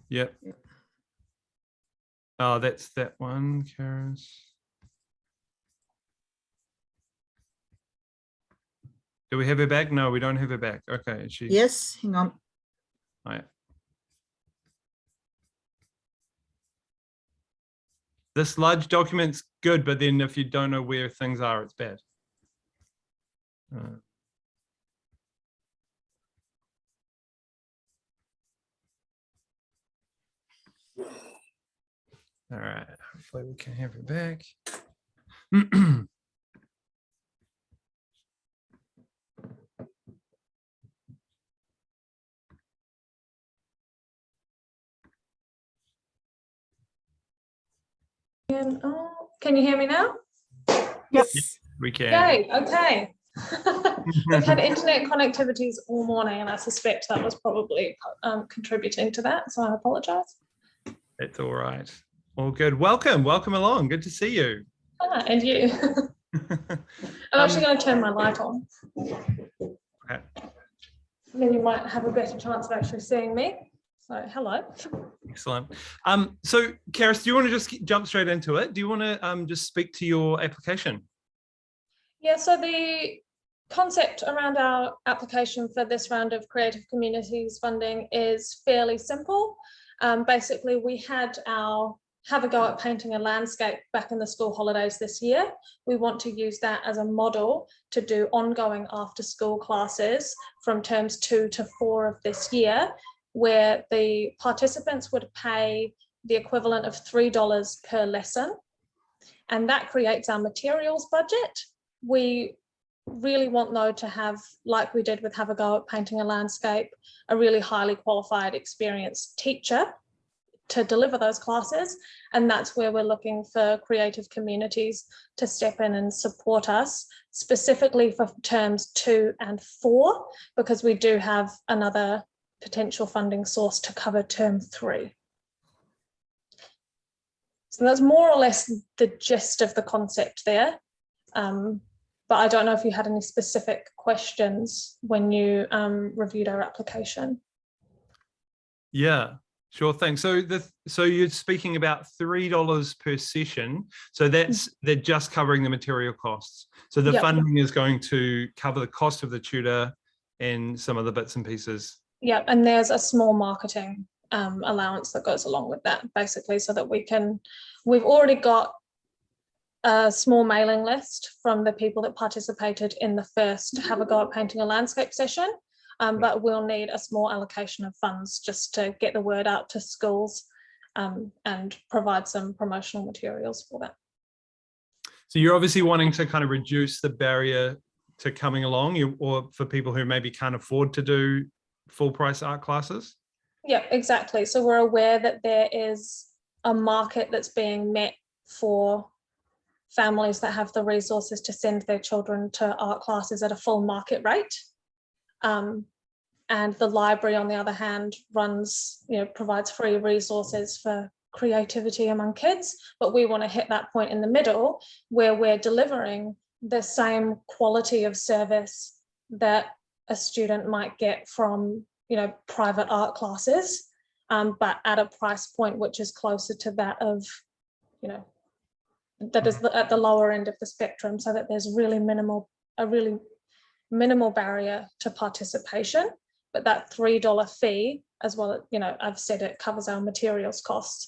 Yep. Oh, that's that one, Karis. Do we have her back? No, we don't have her back. Okay. Yes, hang on. Oh, yeah. This large document's good, but then if you don't know where things are, it's bad. All right, hopefully we can have her back. Can you hear me now? Yes. We can. Yay, okay. We've had internet connectivities all morning and I suspect that was probably contributing to that, so I apologize. It's all right. All good. Welcome along. Good to see you. And you. I'm actually going to turn my light on. Okay. Then you might have a better chance of actually seeing me. So, hello. Excellent. So, Karis, do you want to just jump straight into it? Do you want to just speak to your application? Yeah, so the concept around our application for this round of Creative Communities funding is fairly simple. Basically, we had our Have a Go at Painting a Landscape back in the school holidays this year. We want to use that as a model to do ongoing after school classes from terms 2 to 4 of this year, where the participants would pay the equivalent of $3 per lesson. And that creates our materials budget. We really want though to have, like we did with Have a Go at Painting a Landscape, a really highly qualified, experienced teacher to deliver those classes. And that's where we're looking for Creative Communities to step in and support us, specifically for terms 2 and 4, because we do have another potential funding source to cover term 3. So that's more or less the gist of the concept there. But I don't know if you had any specific questions when you reviewed our application. Yeah, sure thing. So you're speaking about $3 per session. So they're just covering the material costs. So the funding is going to cover the cost of the tutor and some of the bits and pieces. Yeah, and there's a small marketing allowance that goes along with that, basically, so that we've already got a small mailing list from the people that participated in the first Have a Go at Painting a Landscape session. but we'll need a small allocation of funds just to get the word out to schools and provide some promotional materials for that. So you're obviously wanting to kind of reduce the barrier to coming along, or for people who maybe can't afford to do full price art classes? Yeah, exactly. So we're aware that there is a market that's being met for families that have the resources to send their children to art classes at a full market rate. And the library, on the other hand, provides free resources for creativity among kids, but we want to hit that point in the middle where we're delivering the same quality of service that a student might get from private art classes, but at a price point which is closer to that of that is at the lower end of the spectrum, so that there's a really minimal barrier to participation. But that $3 fee, as well, I've said it covers our materials costs,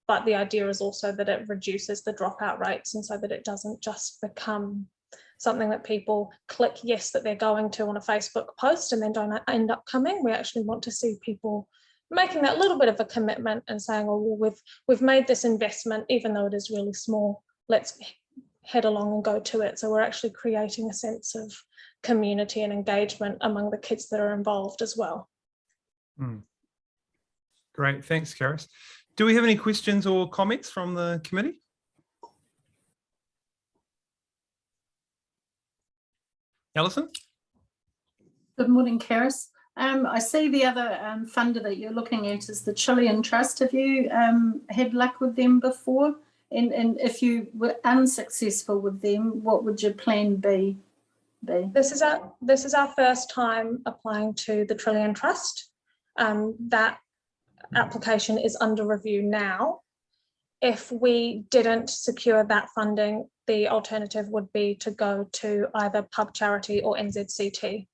but the idea is also that it reduces the dropout rates, and so that it doesn't just become something that people click yes that they're going to on a Facebook post and then don't end up coming. We actually want to see people making that little bit of a commitment and saying, oh, well, we've made this investment, even though it is really small, let's head along and go to it. So we're actually creating a sense of community and engagement among the kids that are involved as well. Great, thanks, Karis. Do we have any questions or comments from the committee? Alison? Good morning, Karis. I see the other funder that you're looking at is the Chilean Trust. Have you had luck with them before? And if you were unsuccessful with them, what would your plan be? This is our first time applying to the Trillion Trust. That application is under review now. If we didn't secure that funding, the alternative would be to go to either Pub Charity or NZCT.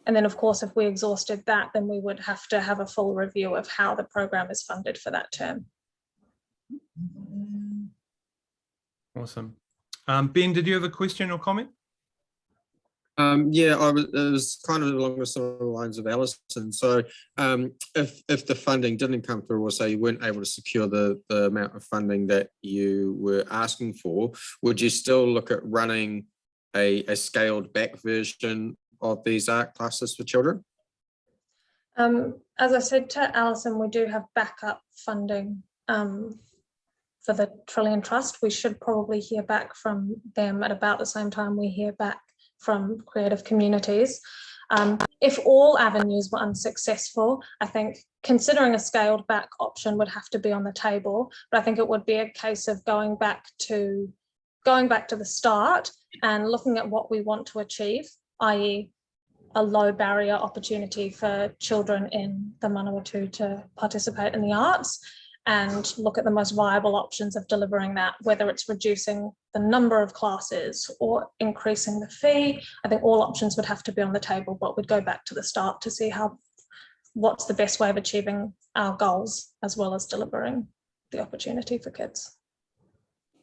And then, of course, if we exhausted that, then we would have to have a full review of how the program is funded for that term. Awesome. Ben, did you have a question or comment? Yeah, it was kind of along the similar lines of Alison. So if the funding didn't come through, or say you weren't able to secure the amount of funding that you were asking for, would you still look at running a scaled back version of these art classes for children? As I said to Alison, we do have backup funding for the Trillion Trust. We should probably hear back from them at about the same time we hear back from Creative Communities. If all avenues were unsuccessful, I think considering a scaled back option would have to be on the table, but I think it would be a case of going back to the start and looking at what we want to achieve, i.e. a low barrier opportunity for children in the Manawatu to participate in the arts, and look at the most viable options of delivering that, whether it's reducing the number of classes or increasing the fee. I think all options would have to be on the table, but we'd go back to the start to see what's the best way of achieving our goals, as well as delivering the opportunity for kids.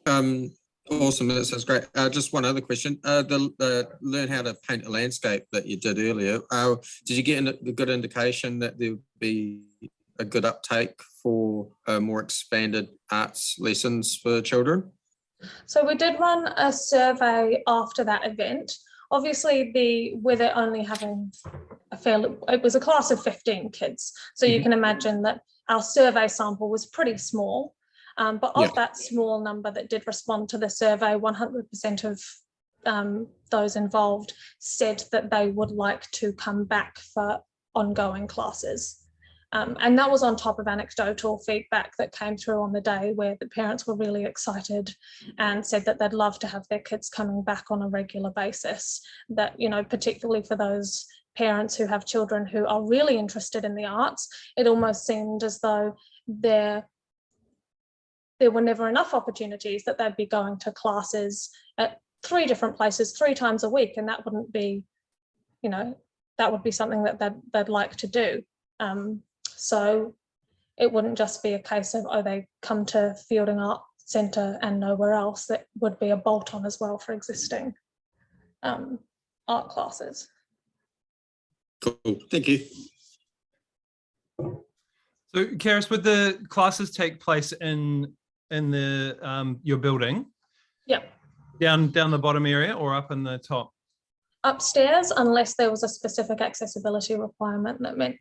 Awesome, that sounds great. Just one other question. The learn how to paint a landscape that you did earlier, did you get a good indication that there would be a good uptake for more expanded arts lessons for children? So we did run a survey after that event. Obviously, with it only having it was a class of 15 kids. So you can imagine that our survey sample was pretty small. But of that small number that did respond to the survey, 100% of those involved said that they would like to come back for ongoing classes. And that was on top of anecdotal feedback that came through on the day, where the parents were really excited and said that they'd love to have their kids coming back on a regular basis. That, particularly for those parents who have children who are really interested in the arts, it almost seemed as though there were never enough opportunities, that they'd be going to classes at 3 different places 3 times a week, and that wouldn't be, that would be something that they'd like to do. So it wouldn't just be a case of, they come to Fielding Art Centre and nowhere else. That would be a bolt-on as well for existing art classes. Cool, thank you. So, Karis, would the classes take place in the your building? Yep. Down the bottom area or up in the top? Upstairs, unless there was a specific accessibility requirement that meant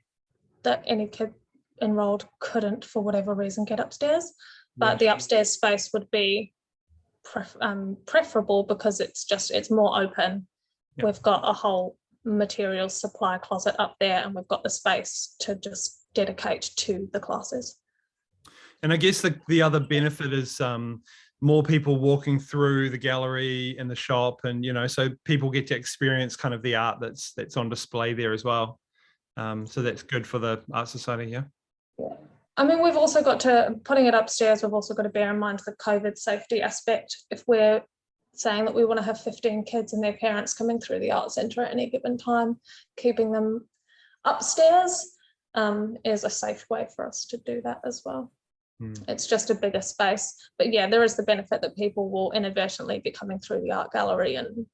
that any kid enrolled couldn't, for whatever reason, get upstairs. But the upstairs space would be preferable because it's more open. Yep. We've got a whole materials supply closet up there, and we've got the space to just dedicate to the classes. And I guess the other benefit is more people walking through the gallery and the shop, and so people get to experience kind of the art that's on display there as well. So that's good for the Art Society, yeah. Yeah. I mean, we've also got to, putting it upstairs, we've also got to bear in mind the COVID safety aspect. If we're saying that we want to have 15 kids and their parents coming through the art centre at any given time, keeping them upstairs is a safe way for us to do that as well. It's just a bigger space. But yeah, there is the benefit that people will inadvertently be coming through the art gallery and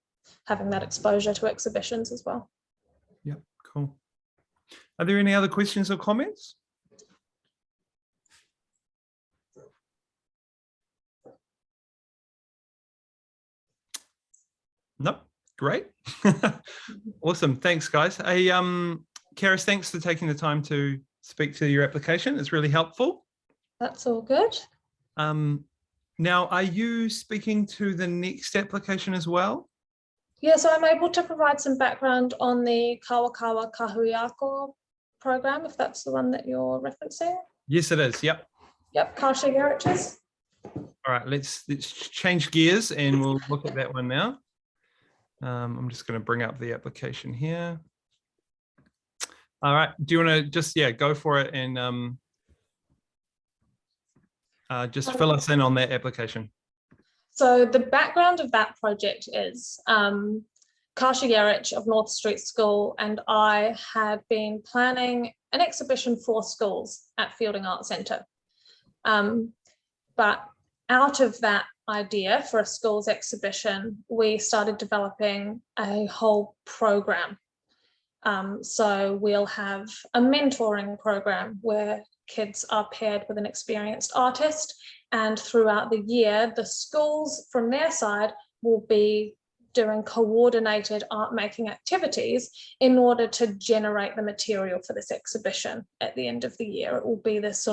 having that exposure to exhibitions as well. Yeah, cool. Are there any other questions or comments? No, great. Awesome. Thanks, guys. Hey, Karis, thanks for taking the time to speak to your application. It's really helpful. That's all good. Now, are you speaking to the next application as well? Yeah, so I'm able to provide some background on the Kawakawa Kahuiako program, if that's the one that you're referencing. Yes, it is. Yep. Yep, Kasha Gariches. All right, let's change gears and we'll look at that one now. I'm just going to bring up the application here. All right, do you want to just, go for it and just fill us in on that application? So the background of that project is Kasha Yarich of North Street School and I had been planning an exhibition for schools at Fielding Arts Centre. But out of that idea for a schools exhibition, we started developing a whole program. So we'll have a mentoring program where kids are paired with an experienced artist, and throughout the year, the schools from their side will be doing coordinated art making activities in order to generate the material for this exhibition at the end of the year. It will be this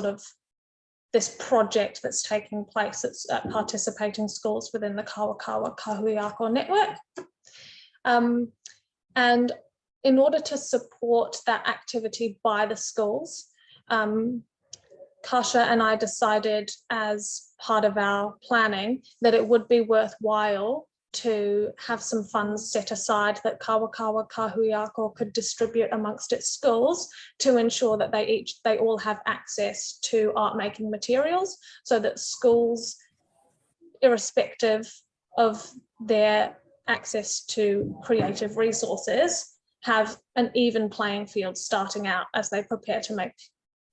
project that's taking place at participating schools within the Kawakawa Kahuiako network. And in order to support that activity by the schools, Kasha and I decided as part of our planning that it would be worthwhile to have some funds set aside that Kawakawa Kahuiako could distribute amongst its schools to ensure that they all have access to art making materials, so that schools, irrespective of their access to creative resources, have an even playing field starting out as they prepare to make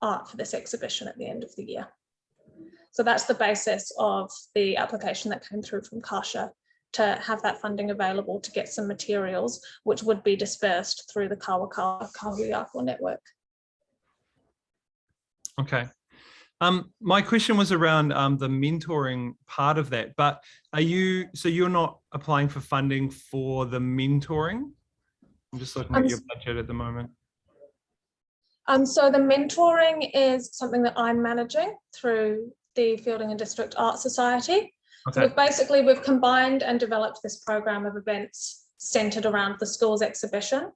art for this exhibition at the end of the year. So that's the basis of the application that came through from Kasha, to have that funding available to get some materials which would be dispersed through the Kawakawa Kahuiako network. Okay. My question was around the mentoring part of that, but so you're not applying for funding for the mentoring? I'm just looking at your budget at the moment. So the mentoring is something that I'm managing through the Fielding and District Art Society. Okay. So we've combined and developed this program of events centered around the school's exhibition.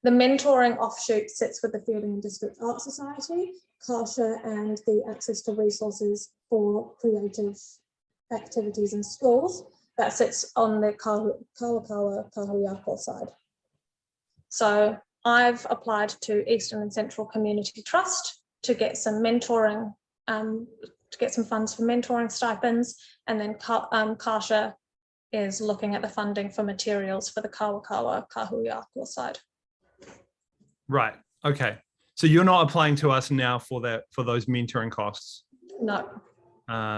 The mentoring offshoot sits with the Fielding and District Art Society, Kasha, and the Access to Resources for Creative Activities in Schools. That sits on the Kawakawa Kahuiako side. So I've applied to Eastern and Central Community Trust to get some mentoring, to get some funds for mentoring stipends, and then Kasha is looking at the funding for materials for the Kawakawa Kahuiako side. Right. Okay. So you're not applying to us now for those mentoring costs? No.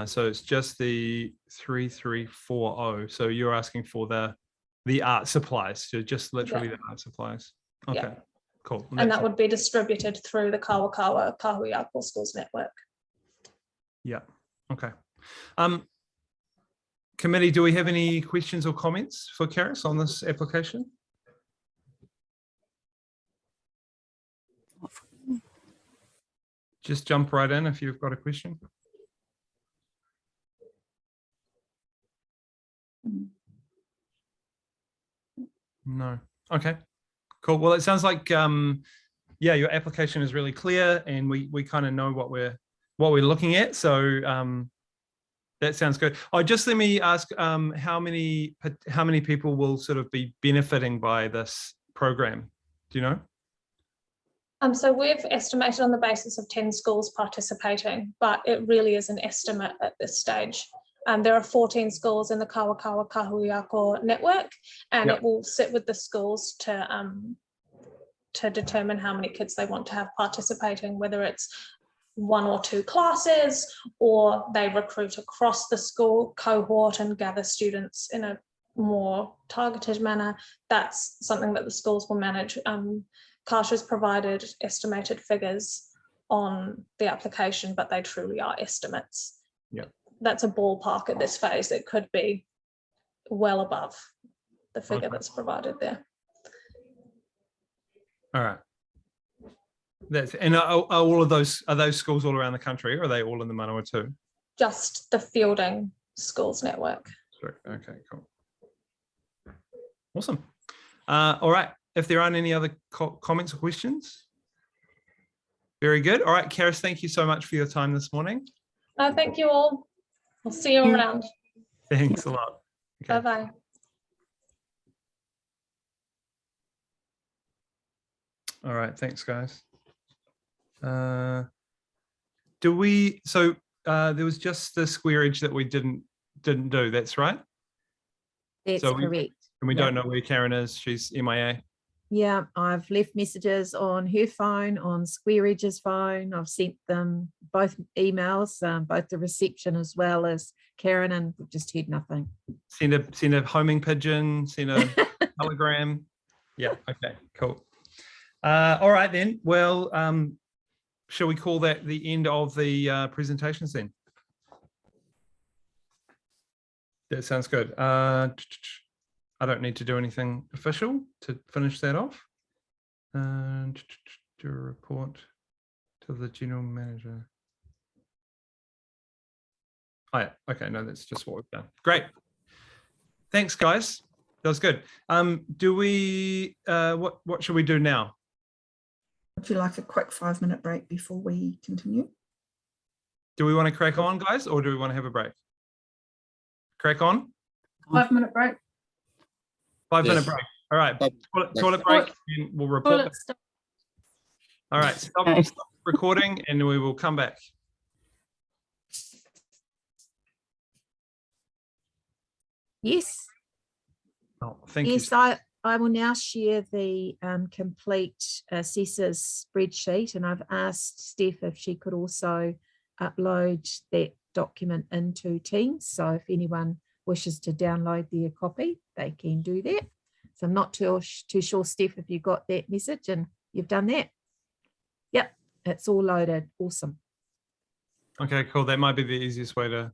So it's just the 3340. So you're asking for the art supplies, so just literally the art supplies. Okay. Cool. And that would be distributed through the Kawakawa Kahuiako Schools Network. Yeah. Okay. Committee, do we have any questions or comments for Karis on this application? Just jump right in if you've got a question. No. Okay. Cool. Well, it sounds like yeah, your application is really clear, and we kind of know what we're looking at. So that sounds good. Oh, just let me ask, how many people will sort of be benefiting by this program? Do you know? So we've estimated on the basis of 10 schools participating, but it really is an estimate at this stage. There are 14 schools in the Kawakawa Kahuiako network, and it will sit with the schools to determine how many kids they want to have participating, whether it's 1 or 2 classes, or they recruit across the school cohort and gather students in a more targeted manner. That's something that the schools will manage. Karsha's provided estimated figures on the application, but they truly are estimates. Yeah. That's a ballpark at this phase. It could be well above the figure that's provided there. All right. And are all of those, are those schools all around the country, or are they all in the Manawatu? Just the Fielding Schools Network. Okay, cool. Awesome. All right. If there aren't any other comments or questions. Very good. All right, Karis, thank you so much for your time this morning. Thank you all. We'll see you around. Thanks a lot. Okay. Bye-bye. All right, thanks, guys. There was just the squareage that we didn't do. That's right. That's So correct. And we Yeah. don't know where Karen is. She's MIA. Yeah, I've left messages on her phone, on Square Edge's phone. I've sent them both emails, both the reception as well as Karen, and we've just heard nothing. Send a homing pigeon, send a telegram. Yeah, okay, cool. All right then. Well, shall we call that the end of the presentations then? That sounds good. I don't need to do anything official to finish that off. And do a report to the general manager. Oh yeah, okay, no, that's just what we've done. Great. Thanks, guys. That was good. Do we, what should we do now? Would you like a quick 5-minute break before we continue? Do we want to crack on, guys, or do we want to have a break? Crack on? 5-minute break. 5-minute break. All right. Toilet break, and we'll report. All right. Stop recording, and we will come back. Yes. Oh, thank yes, you. I will now share the complete assessors spreadsheet, and I've asked Steph if she could also upload that document into Teams. So if anyone wishes to download their copy, they can do that. So I'm not too sure, Steph, if you got that message and you've done that. Yep, it's all loaded. Awesome. Okay, cool. That might be the easiest way to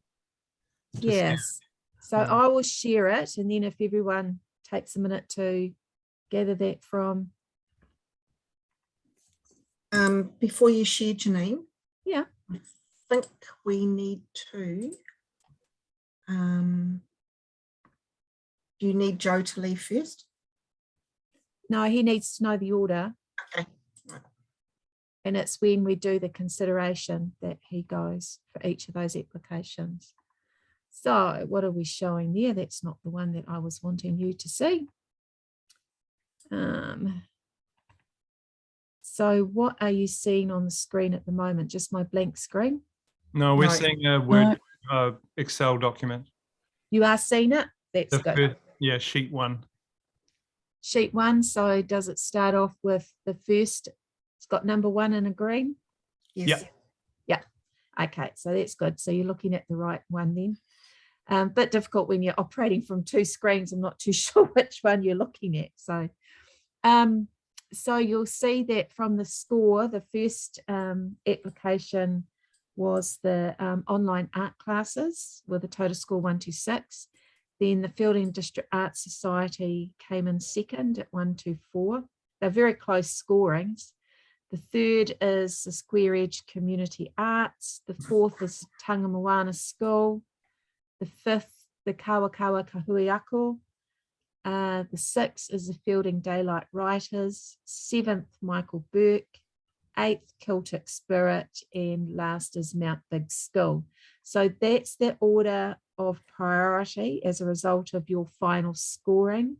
yes. So I will share it, and then if everyone takes a minute to gather that from. Before you share, Janine. Yeah. I think we need to. Do you need Joe to leave first? No, he needs to know the order. Okay. And it's when we do the consideration that he goes for each of those applications. So what are we showing there? That's not the one that I was wanting you to see. So what are you seeing on the screen at the moment? Just my blank screen? No, we're seeing a Word Excel document. You are seeing it? That's good. First, yeah, sheet 1. Sheet 1. So does it start off with the first? It's got number 1 in a green? Yes. Yeah. Okay, so that's good. So you're looking at the right one then. Bit difficult when you're operating from 2 screens. I'm not too sure which one you're looking at. So so you'll see that from the score, the first application was the online art classes with a total score 126. Then the Fielding District Art Society came in second at 124. They're very close scorings. The third is the Square Edge Community Arts. The fourth is Tangamoana School. The fifth, the Kawakawa Kahuiako. The sixth is the Fielding Daylight Writers. Seventh, Michael Burke. Eighth, Celtic Spirit. And last is Mount Big School. So that's the order of priority as a result of your final scoring.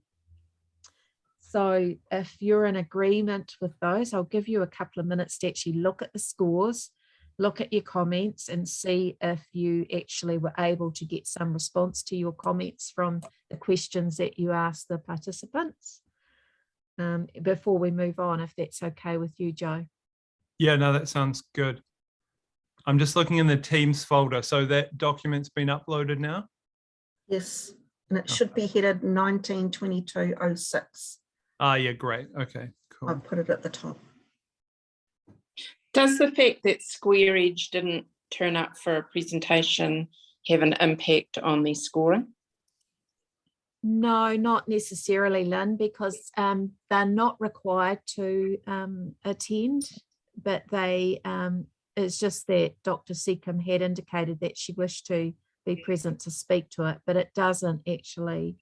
So if you're in agreement with those, I'll give you a couple of minutes to actually look at the scores, look at your comments and see if you actually were able to get some response to your comments from the questions that you asked the participants. Before we move on, if that's okay with you, Joe. Yeah, no, that sounds good. I'm just looking in the Teams folder. So that document's been uploaded now? Yes, and it should be headed 192206. Ah, yeah, great. Okay, cool. I'll put it at the top. Does the fact that Square Edge didn't turn up for a presentation have an impact on their scoring? No, not necessarily, Lynn, because they're not required to attend, but they it's just that Dr. Seacombe had indicated that she wished to be present to speak to it, but it doesn't actually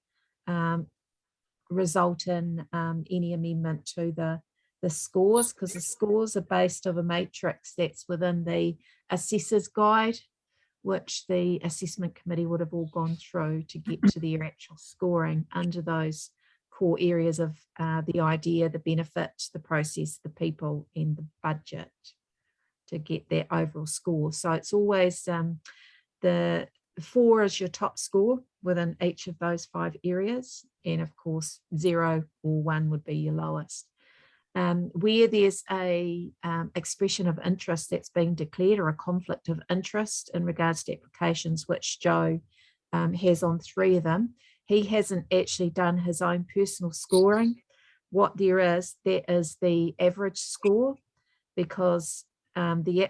result in any amendment to the scores, because the scores are based on a matrix that's within the assessor's guide, which the assessment committee would have all gone through to get to their actual scoring under those core areas of the idea, the benefit, the process, the people, and the budget to get that overall score. So it's always the 4 is your top score within each of those 5 areas. And of course, 0 or 1 would be your lowest. Where there's a expression of interest that's being declared or a conflict of interest in regards to applications, which Joe has on 3 of them, he hasn't actually done his own personal scoring. What there is, that is the average score, because the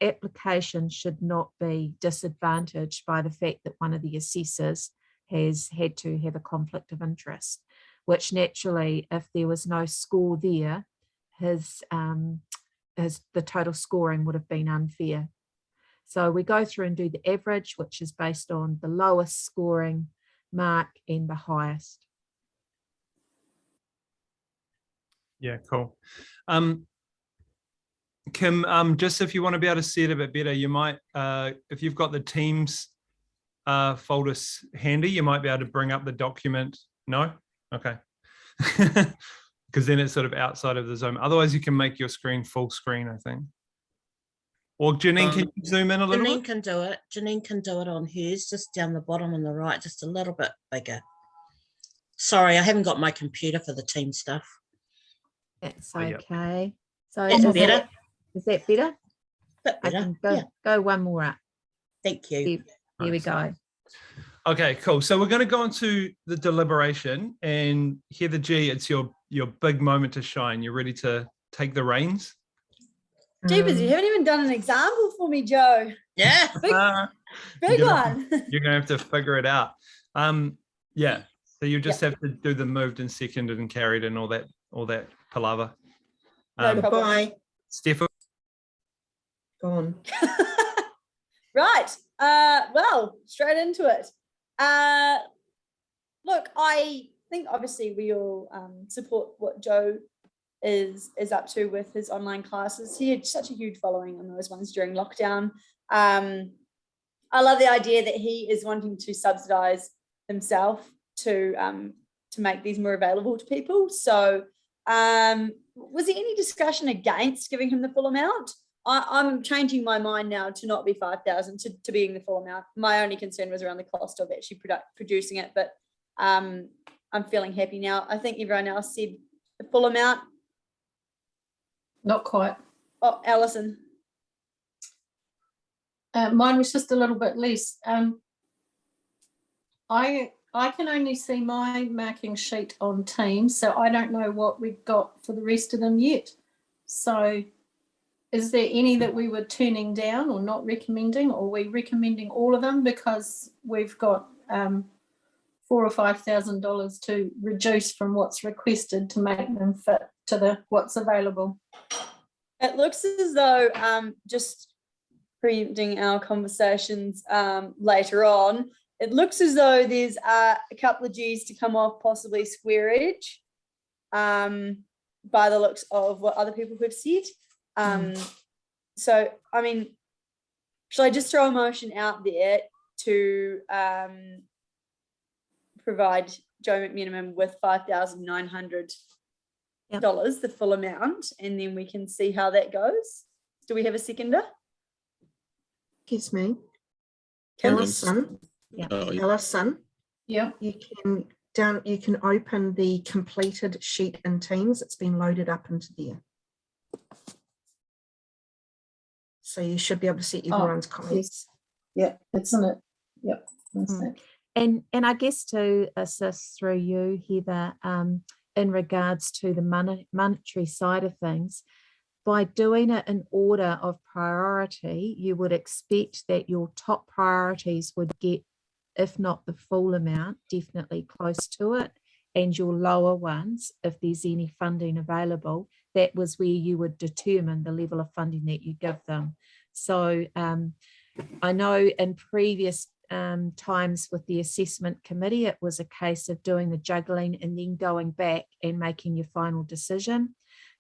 application should not be disadvantaged by the fact that one of the assessors has had to have a conflict of interest, which naturally, if there was no score there, the total scoring would have been unfair. So we go through and do the average, which is based on the lowest scoring mark and the highest. Yeah, cool. Kim, just if you want to be able to see it a bit better, you might, if you've got the Teams folders handy, you might be able to bring up the document. No? Okay. Because then it's sort of outside of the Zoom. Otherwise, you can make your screen full screen, I think. Or Janine, can you zoom in a little Janine bit? can do it. Janine can do it on hers, just down the bottom on the right, just a little bit bigger. Sorry, I haven't got my computer for the team stuff. That's Oh, yep. okay. So That's is better. Is that better? Bit I better. can go, Yeah. go one more up. Thank you. Here we go. Okay, cool. So we're going to go into the deliberation, and Heather G, it's your big moment to shine. You're ready to take the reins? Jeepers, you haven't even done an example for me, Joe. Yeah. Big You're gonna- one. You're going to have to figure it out. Yeah. So you just have to do the moved and seconded and carried and all that palaver. No problem. Bye. Steph, Gone. Right. Well, straight into it. Look, I think obviously we all support what Joe is up to with his online classes. He had such a huge following on those ones during lockdown. I love the idea that he is wanting to subsidize himself to make these more available to people. So was there any discussion against giving him the full amount? I'm changing my mind now to not be 5,000 to being the full amount. My only concern was around the cost of actually producing it, but I'm feeling happy now. I think everyone else said the full amount. Not quite. Oh, Alison. Mine was just a little bit less. I I can only see my marking sheet on Teams, so I don't know what we've got for the rest of them yet. So is there any that we were turning down or not recommending, or are we recommending all of them because we've got $4,000 or $5,000 to reduce from what's requested to make them fit to what's available? It looks as though, just preempting our conversations later on, it looks as though there's a couple of G's to come off, possibly squareage, by the looks of what other people have said. So, I mean, shall I just throw a motion out there to provide Joe McMenamin with $5,900, the full amount, and then we can see how that goes? Do we have a seconder? Excuse me. Kim? Alison. Yeah. Alison. Yeah. You can open the completed sheet in Teams. It's been loaded up into there. So you should be able to see everyone's comments. Yeah, it's in it. Yep. And I guess to assist through you, Heather, in regards to the monetary side of things, by doing it in order of priority, you would expect that your top priorities would get, if not the full amount, definitely close to it, and your lower ones, if there's any funding available, that was where you would determine the level of funding that you give them. So I know in previous times with the assessment committee, it was a case of doing the juggling and then going back and making your final decision.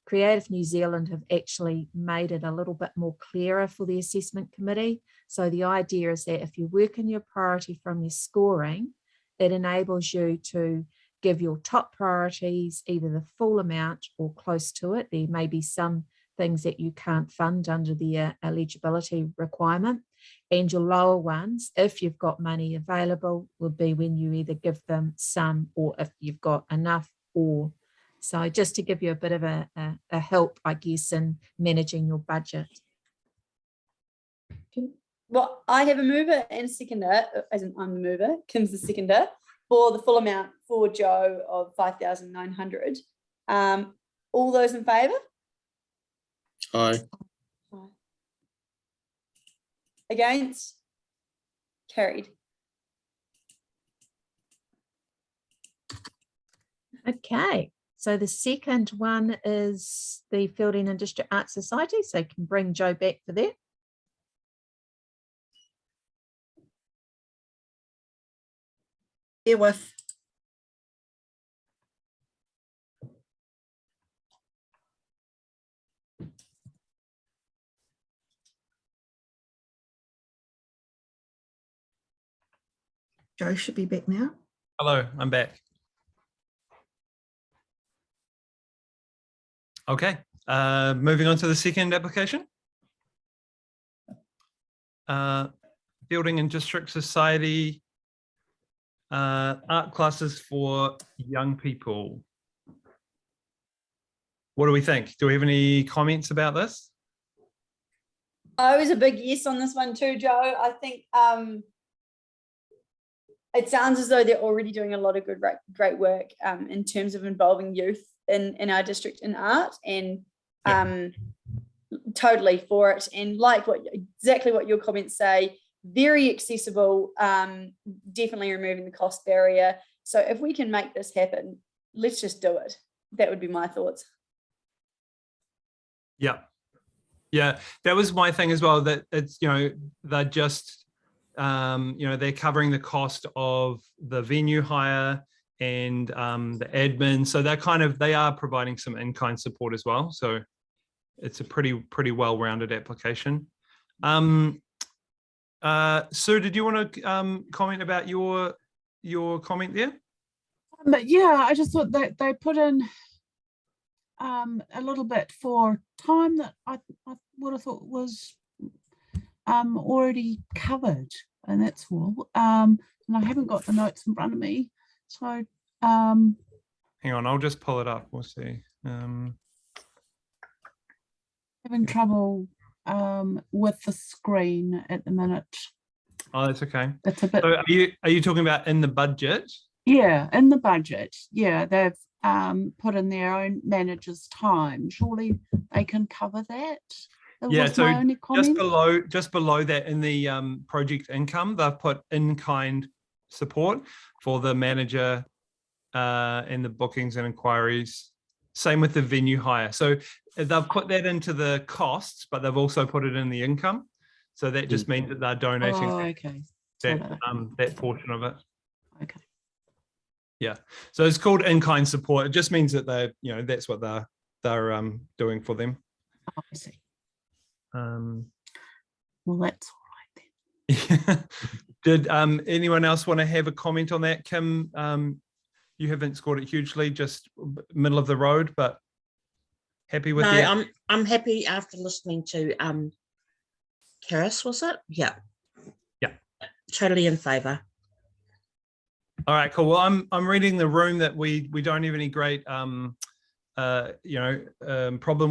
Creative New Zealand have actually made it a little bit more clearer for the assessment committee. So the idea is that if you work in your priority from your scoring, it enables you to give your top priorities either the full amount or close to it. There may be some things that you can't fund under the eligibility requirement, and your lower ones, if you've got money available, would be when you either give them some, or if you've got enough, or so just to give you a bit of a help, I guess, in managing your budget. Well, I have a mover and a seconder, as in I'm the mover, Kim's the seconder, for the full amount for Joe of 5,900. All those in favour? Aye. Against? Carried. Okay, so the second one is the Fielding and District Art Society, so you can bring Joe back for that. Bear with. Joe should be back now. Hello, I'm back. Okay, moving on to the second application. Building and District Society art classes for young people. What do we think? Do we have any comments about this? I was a big yes on this one too, Joe. I think it sounds as though they're already doing a lot of good, great work in terms of involving youth in our district in art, and totally for it. And like exactly what your comments say, very accessible, definitely removing the cost barrier. So if we can make this happen, let's just do it. That would be my thoughts. Yeah, that was my thing as well, that it's, they're just, they're covering the cost of the venue hire and the admin. So they are providing some in-kind support as well. So it's a pretty well-rounded application. Sue, did you want to comment about your comment there? But yeah, I just thought that they put in a little bit for time that I would have thought was already covered, and that's all. And I haven't got the notes in front of me, so hang on, I'll just pull it up. We'll see. Having trouble with the screen at the minute. Oh, that's okay. It's a bit, So are you talking about in the budget? yeah, in the budget, yeah, they've put in their own manager's time. Surely they can cover that. That Yeah, was so my only comment. just below that in the project income, they've put in-kind support for the manager and the bookings and inquiries. Same with the venue hire. So they've put that into the costs, but they've also put it in the income. So that just means that they're donating Oh, okay. So that portion of it. okay. Yeah. So it's called in-kind support. It just means that they, you know, that's what they're doing for them. Oh, I see. Um, Well, that's all right then. Did anyone else want to have a comment on that? Kim, you haven't scored it hugely, just middle of the road, but happy with it? No, I'm happy after listening to Karis, was it? Yeah. Yeah. Totally in favour. All right, cool. Well, I'm reading the room that we don't have any great problem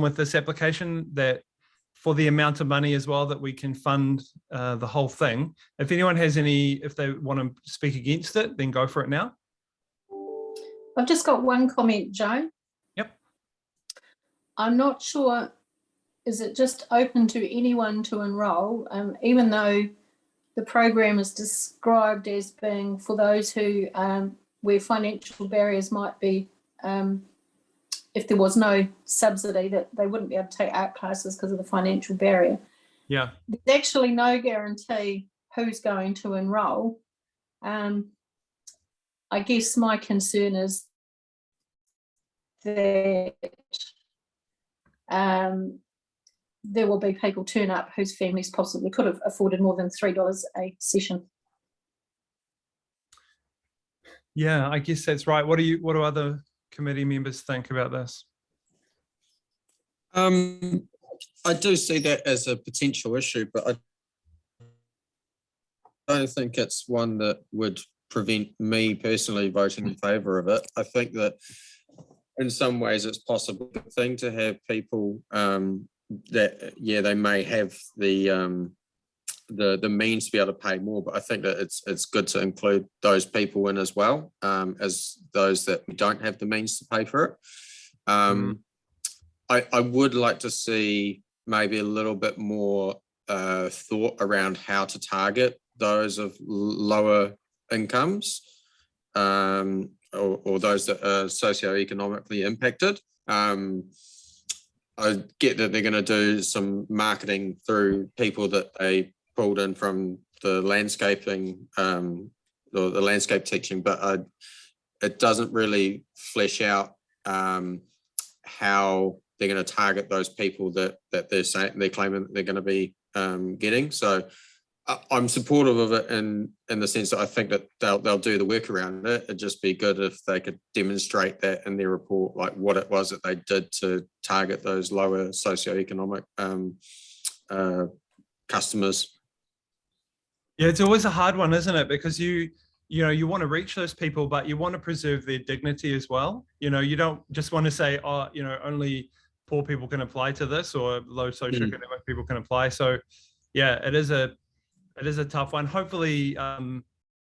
with this application, that for the amount of money as well that we can fund the whole thing. If anyone has if they want to speak against it, then go for it now. I've just got one comment, Joe. Yep. I'm not sure, is it just open to anyone to enrol, even though the program is described as being for those who, where financial barriers might be, if there was no subsidy, that they wouldn't be able to take art classes because of the financial barrier. Yeah. There's actually no guarantee who's going to enrol. I guess my concern is that there will be people turn up whose families possibly could have afforded more than $3 a session. Yeah, I guess that's right. What do other committee members think about this? I do see that as a potential issue, but I don't think it's one that would prevent me personally voting in favour of it. I think that in some ways it's possible thing to have people that, yeah, they may have the means to be able to pay more, but I think that it's good to include those people in as well, as those that don't have the means to pay for it. I would like to see maybe a little bit more thought around how to target those of lower incomes, or those that are socioeconomically impacted. I get that they're going to do some marketing through people that they pulled in from the landscaping or the landscape teaching, but it doesn't really flesh out how they're going to target those people that they're claiming that they're going to be getting. So I'm supportive of it in the sense that I think that they'll do the work around it. It'd just be good if they could demonstrate that in their report, like what it was that they did to target those lower socioeconomic customers. Yeah, it's always a hard one, isn't it? Because you want to reach those people, but you want to preserve their dignity as well. You don't just want to say, oh, only poor people can apply to this, or low socioeconomic people can apply. So yeah, it is a tough one. Hopefully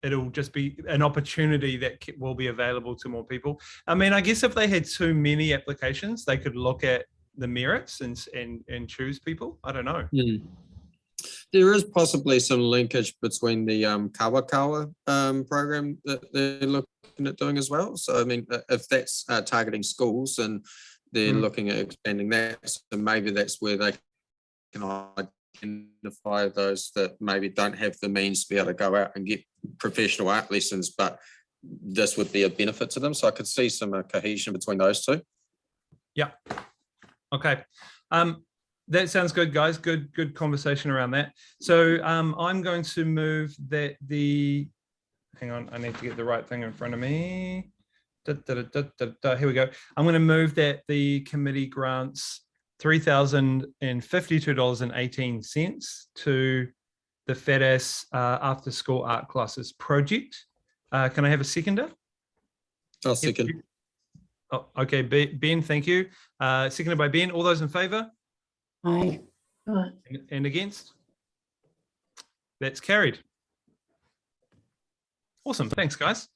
it'll just be an opportunity that will be available to more people. I mean, I guess if they had too many applications, they could look at the merits and choose people. I don't know. There is possibly some linkage between the Kawakawa program that they're looking at doing as well. So, I mean, if that's targeting schools and they're looking at expanding that, so maybe that's where they can identify those that maybe don't have the means to be able to go out and get professional art lessons, but this would be a benefit to them. So I could see some cohesion between those two. Yeah. Okay. That sounds good, guys. Good conversation around that. So I'm going to move that hang on, I need to get the right thing in front of me. Here we go. I'm going to move that the committee grants $3,052.18 to the FADAS After School Art Classes project. Can I have a seconder? I'll second. Oh, okay, Ben, thank you. Seconded by Ben. All those in favour? Aye. And against? That's carried. Awesome. Thanks, guys.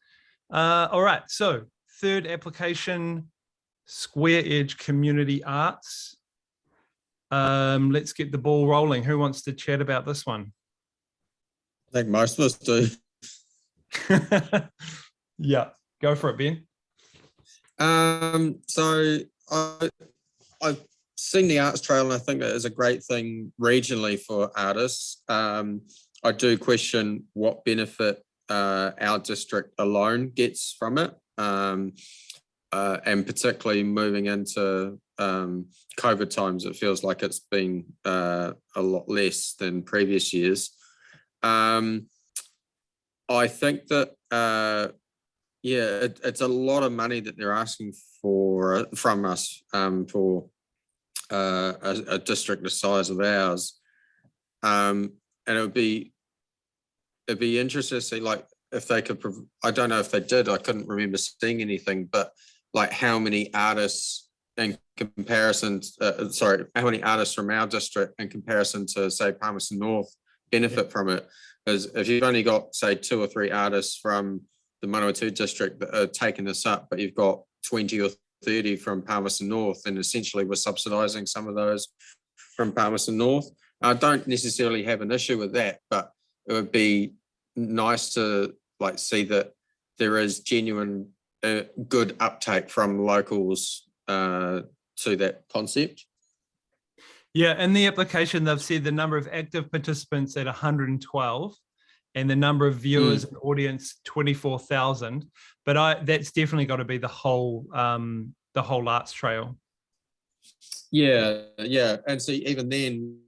All right. So third application, Square Edge Community Arts. Let's get the ball rolling. Who wants to chat about this one? I think most of us do. Yeah, go for it, Ben. So I've seen the Arts Trail, and I think that is a great thing regionally for artists. I do question what benefit our district alone gets from it, and particularly moving into COVID times, it feels like it's been a lot less than previous years. I think that it's a lot of money that they're asking for from us for a district the size of ours, and it'd be interesting to see, like, if they could. I don't know if they did. I couldn't remember seeing anything, but like how many artists in comparison, how many artists from our district in comparison to, say, Palmerston North benefit from it. Because if you've only got, say, 2 or 3 artists from the Manawatu district that are taking this up, but you've got 20 or 30 from Palmerston North, and essentially we're subsidising some of those from Palmerston North. I don't necessarily have an issue with that, but it would be nice to like see that there is genuine good uptake from locals to that concept. Yeah, in the application, they've said the number of active participants at 112 and the number of viewers and audience 24,000. But that's definitely got to be the whole arts trail. Yeah. And see, even then,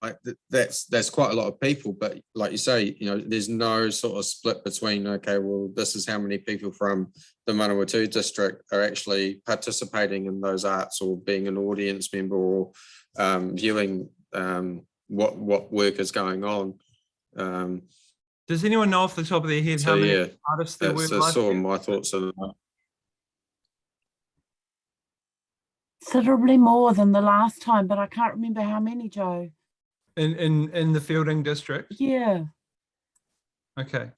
like that's quite a lot of people. But like you say, there's no sort of split between, okay, well, this is how many people from the Manawatu district are actually participating in those arts or being an audience member or viewing what work is going on. Does anyone know off the top of their head how many artists there were? That's sort of my thoughts on that. Considerably more than the last time, but I can't remember how many, Joe. In the Fielding district? Yeah. Okay.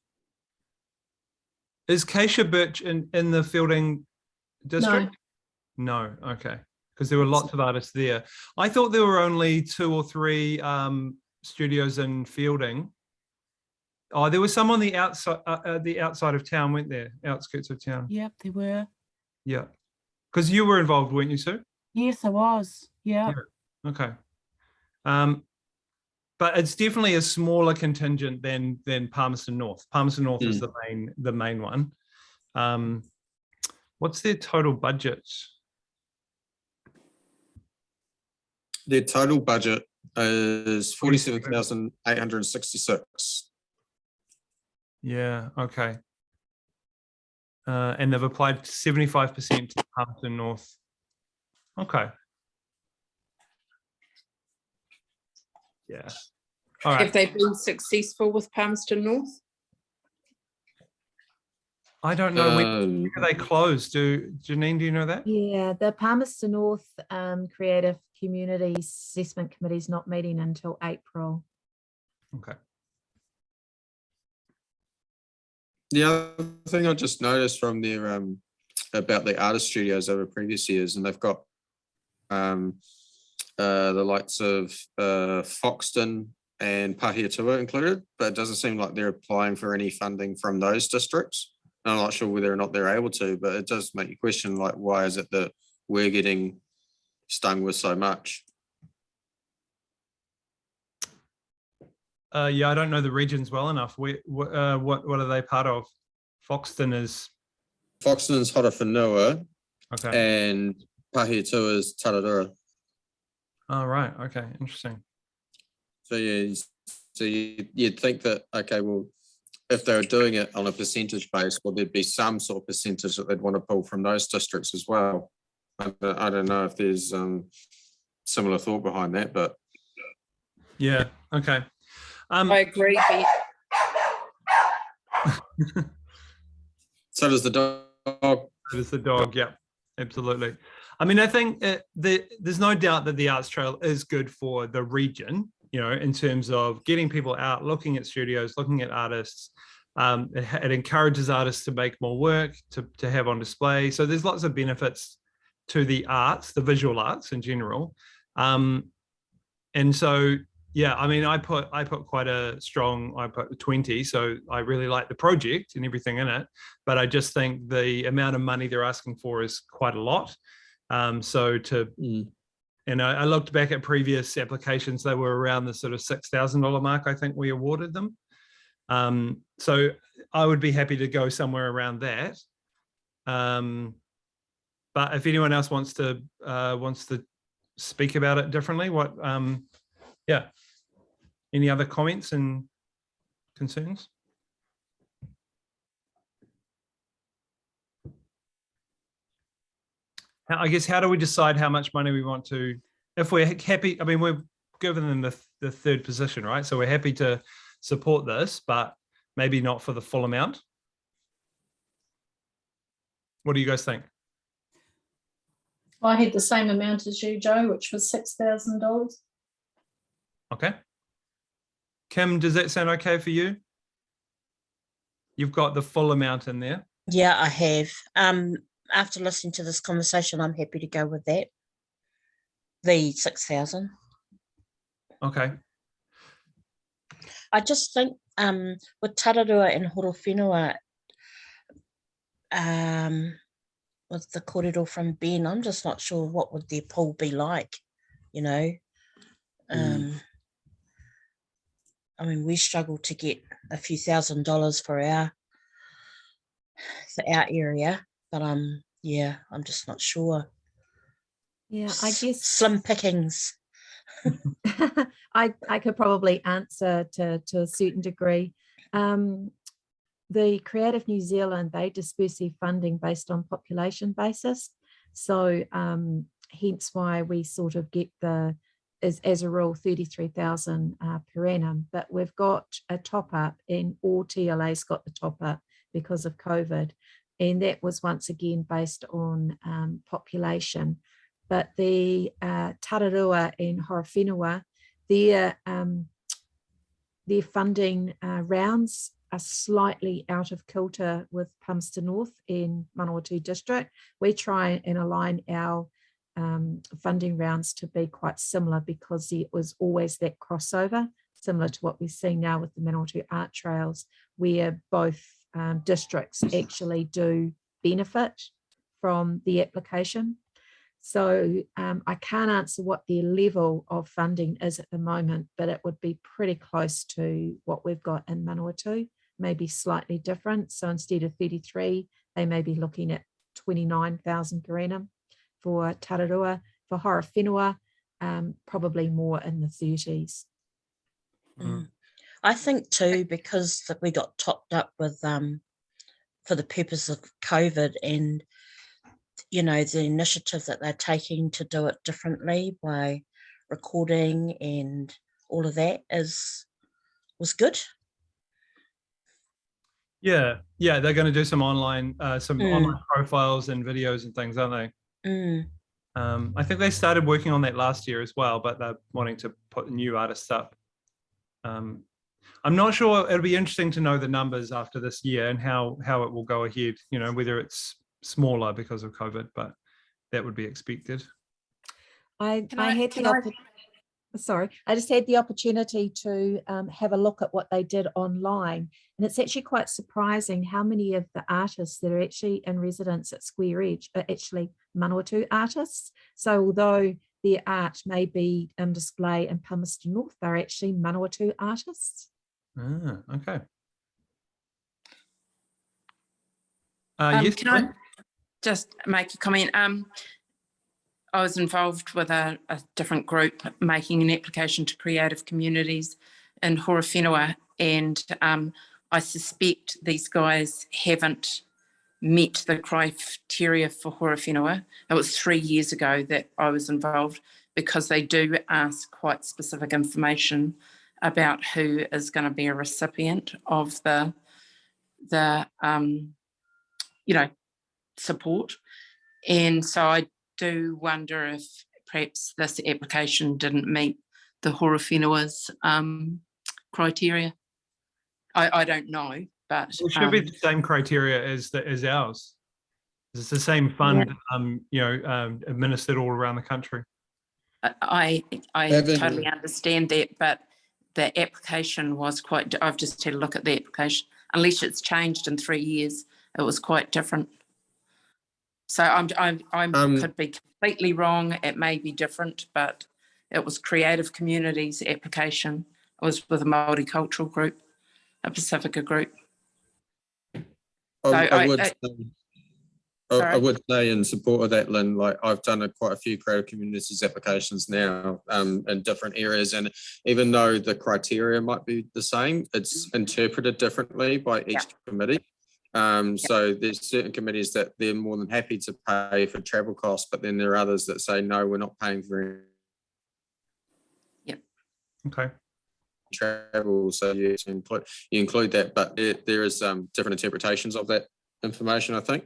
Is Keisha Birch in the Fielding district? No. Okay. Because there were lots of artists there. I thought there were only 2 or 3 studios in Fielding. Oh, there was some on the outside of town, weren't there? Outskirts of town. Yep, there were. Yeah. Because you were involved, weren't you, Sue? Yes, I was. Yeah. Okay. But it's definitely a smaller contingent than Palmerston North. Palmerston North is the main one. What's their total budget? Their total budget is 47,866. Yeah. Okay. And they've applied 75% to Palmerston North. Okay. Yeah. All right. Have they been successful with Palmerston North? I don't know when they close. Janine, do you know that? Yeah, the Palmerston North Creative Communities Assessment Committee is not meeting until April. Okay. The other thing I just noticed from their about the artist studios over previous years, and they've got the likes of Foxton and Pahiatua included, but it doesn't seem like they're applying for any funding from those districts. I'm not sure whether or not they're able to, but it does make you question, like, why is it that we're getting stung with so much? Yeah, I don't know the regions well enough. What are they part of? Foxton's Horowhenua, okay, and Pahiatua is Taradura. Oh, right. Okay, interesting. So yeah, you'd think that, okay, well, if they were doing it on a percentage base, well, there'd be some sort of percentage that they'd want to pull from those districts as well. I don't know if there's similar thought behind that, but yeah, okay. I agree. So does the dog. So does the dog, yeah, absolutely. I mean, I think there's no doubt that the Arts Trail is good for the region, in terms of getting people out, looking at studios, looking at artists. It encourages artists to make more work, to have on display. So there's lots of benefits to the arts, the visual arts in general. And so, yeah, I mean, I put quite a strong, I put 20. So I really like the project and everything in it, but I just think the amount of money they're asking for is quite a lot. And I looked back at previous applications, they were around the sort of $6,000 mark, I think we awarded them. So I would be happy to go somewhere around that. But if anyone else wants to speak about it differently, yeah, any other comments and concerns? I guess, how do we decide how much money we want to, if we're happy, I mean, we've given them the third position, right? So we're happy to support this, but maybe not for the full amount. What do you guys think? I had the same amount as you, Joe, which was $6,000. Okay. Kim, does that sound okay for you? You've got the full amount in there. Yeah, I have. After listening to this conversation, I'm happy to go with that. The 6,000. Okay. I just think with Tararua and Horowhenua, with the kōrero from Ben, I'm just not sure what would their pool be like, you know. I mean, we struggle to get a few $1,000s for our area, but yeah, I'm just not sure. Yeah, I guess Slim pickings. I could probably answer to a certain degree. The Creative New Zealand, they disperse their funding based on population basis. So hence why we sort of get as a rule, 33,000 per annum, but we've got a top up, and all TLA's got the top up because of COVID. And that was once again based on population. But the Tararua and Horowhenua, their funding rounds are slightly out of kilter with Palmerston North in Manawatu District. We try and align our funding rounds to be quite similar, because it was always that crossover, similar to what we see now with the Manawatu Art Trails, where both districts actually do benefit from the application. So I can't answer what their level of funding is at the moment, but it would be pretty close to what we've got in Manawatu, maybe slightly different. So instead of 33, they may be looking at 29,000 per annum for Tararua. For Horowhenua, probably more in the 30s. I think too, because we got topped up with for the purpose of COVID, and you know, the initiative that they're taking to do it differently by recording and all of that was good. Yeah, they're going to do some online profiles and videos and things, aren't they? I think they started working on that last year as well, but they're wanting to put new artists up. I'm not sure. It'll be interesting to know the numbers after this year and how it will go ahead, you know, whether it's smaller because of COVID, but that would be expected. I just had the opportunity to have a look at what they did online, and it's actually quite surprising how many of the artists that are actually in residence at Square Edge are actually Manawatu artists. So although their art may be on display in Palmerston North, they're actually Manawatu artists. Okay. Yes, can I just make a comment? I was involved with a different group making an application to creative communities in Horowhenua, and I suspect these guys haven't met the criteria for Horowhenua. It was 3 years ago that I was involved, because they do ask quite specific information about who is going to be a recipient of the support. And so I do wonder if perhaps this application didn't meet the Horowhenua's criteria. I don't know, but It should be the same criteria as ours. It's the same fund, administered all around the country. I Having- totally understand that, but the application was I've just had a look at the application. Unless it's changed in 3 years, it was quite different. So I could be completely wrong. It may be different, but it was Creative Communities application. It was with a multicultural group, a Pacifica group. I would say in support of that, Lynn, like I've done quite a few Creative Communities applications now in different areas, and even though the criteria might be the same, it's interpreted differently by each committee. So there's certain committees that they're more than happy to pay for travel costs, but then there are others that say, no, we're not paying for any Okay. travel. So you include that, but there is different interpretations of that information, I think.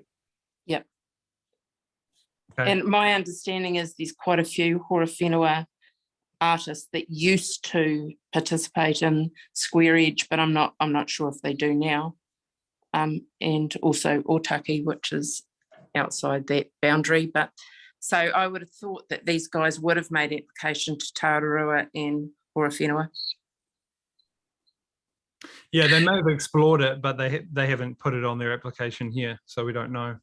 Yep. Okay. And my understanding is there's quite a few Hora Whenua artists that used to participate in Square Edge, but I'm not sure if they do now. And also Otaki, which is outside that boundary. But so I would have thought that these guys would have made application to Tararua and Hora Whenua. Yeah, they may have explored it, but they haven't put it on their application here, so we don't know.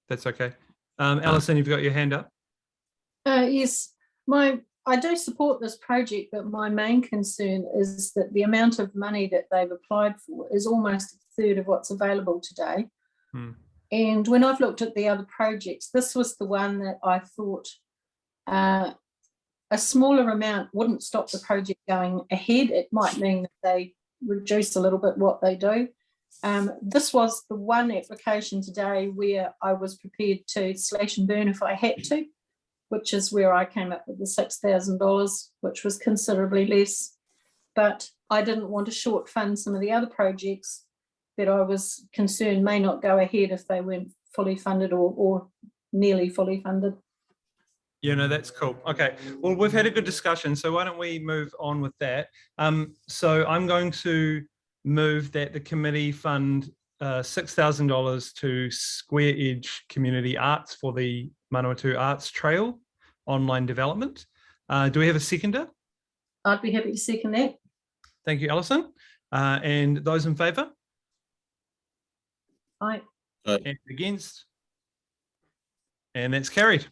That's okay. Alison, you've got your hand up. Yes, I do support this project, but my main concern is that the amount of money that they've applied for is almost a third of what's available today. And when I've looked at the other projects, this was the one that I thought a smaller amount wouldn't stop the project going ahead. It might mean that they reduce a little bit what they do. This was the one application today where I was prepared to slash and burn if I had to, which is where I came up with the $6,000, which was considerably less. But I didn't want to short fund some of the other projects that I was concerned may not go ahead if they weren't fully funded or nearly fully funded. Yeah, no, that's cool. Okay, well, we've had a good discussion, so why don't we move on with that? So I'm going to move that the committee fund $6,000 to Square Edge Community Arts for the Manawatu Arts Trail online development. Do we have a seconder? I'd be happy to second that. Thank you, Alison. And those in favour? Aye. And against? And that's carried.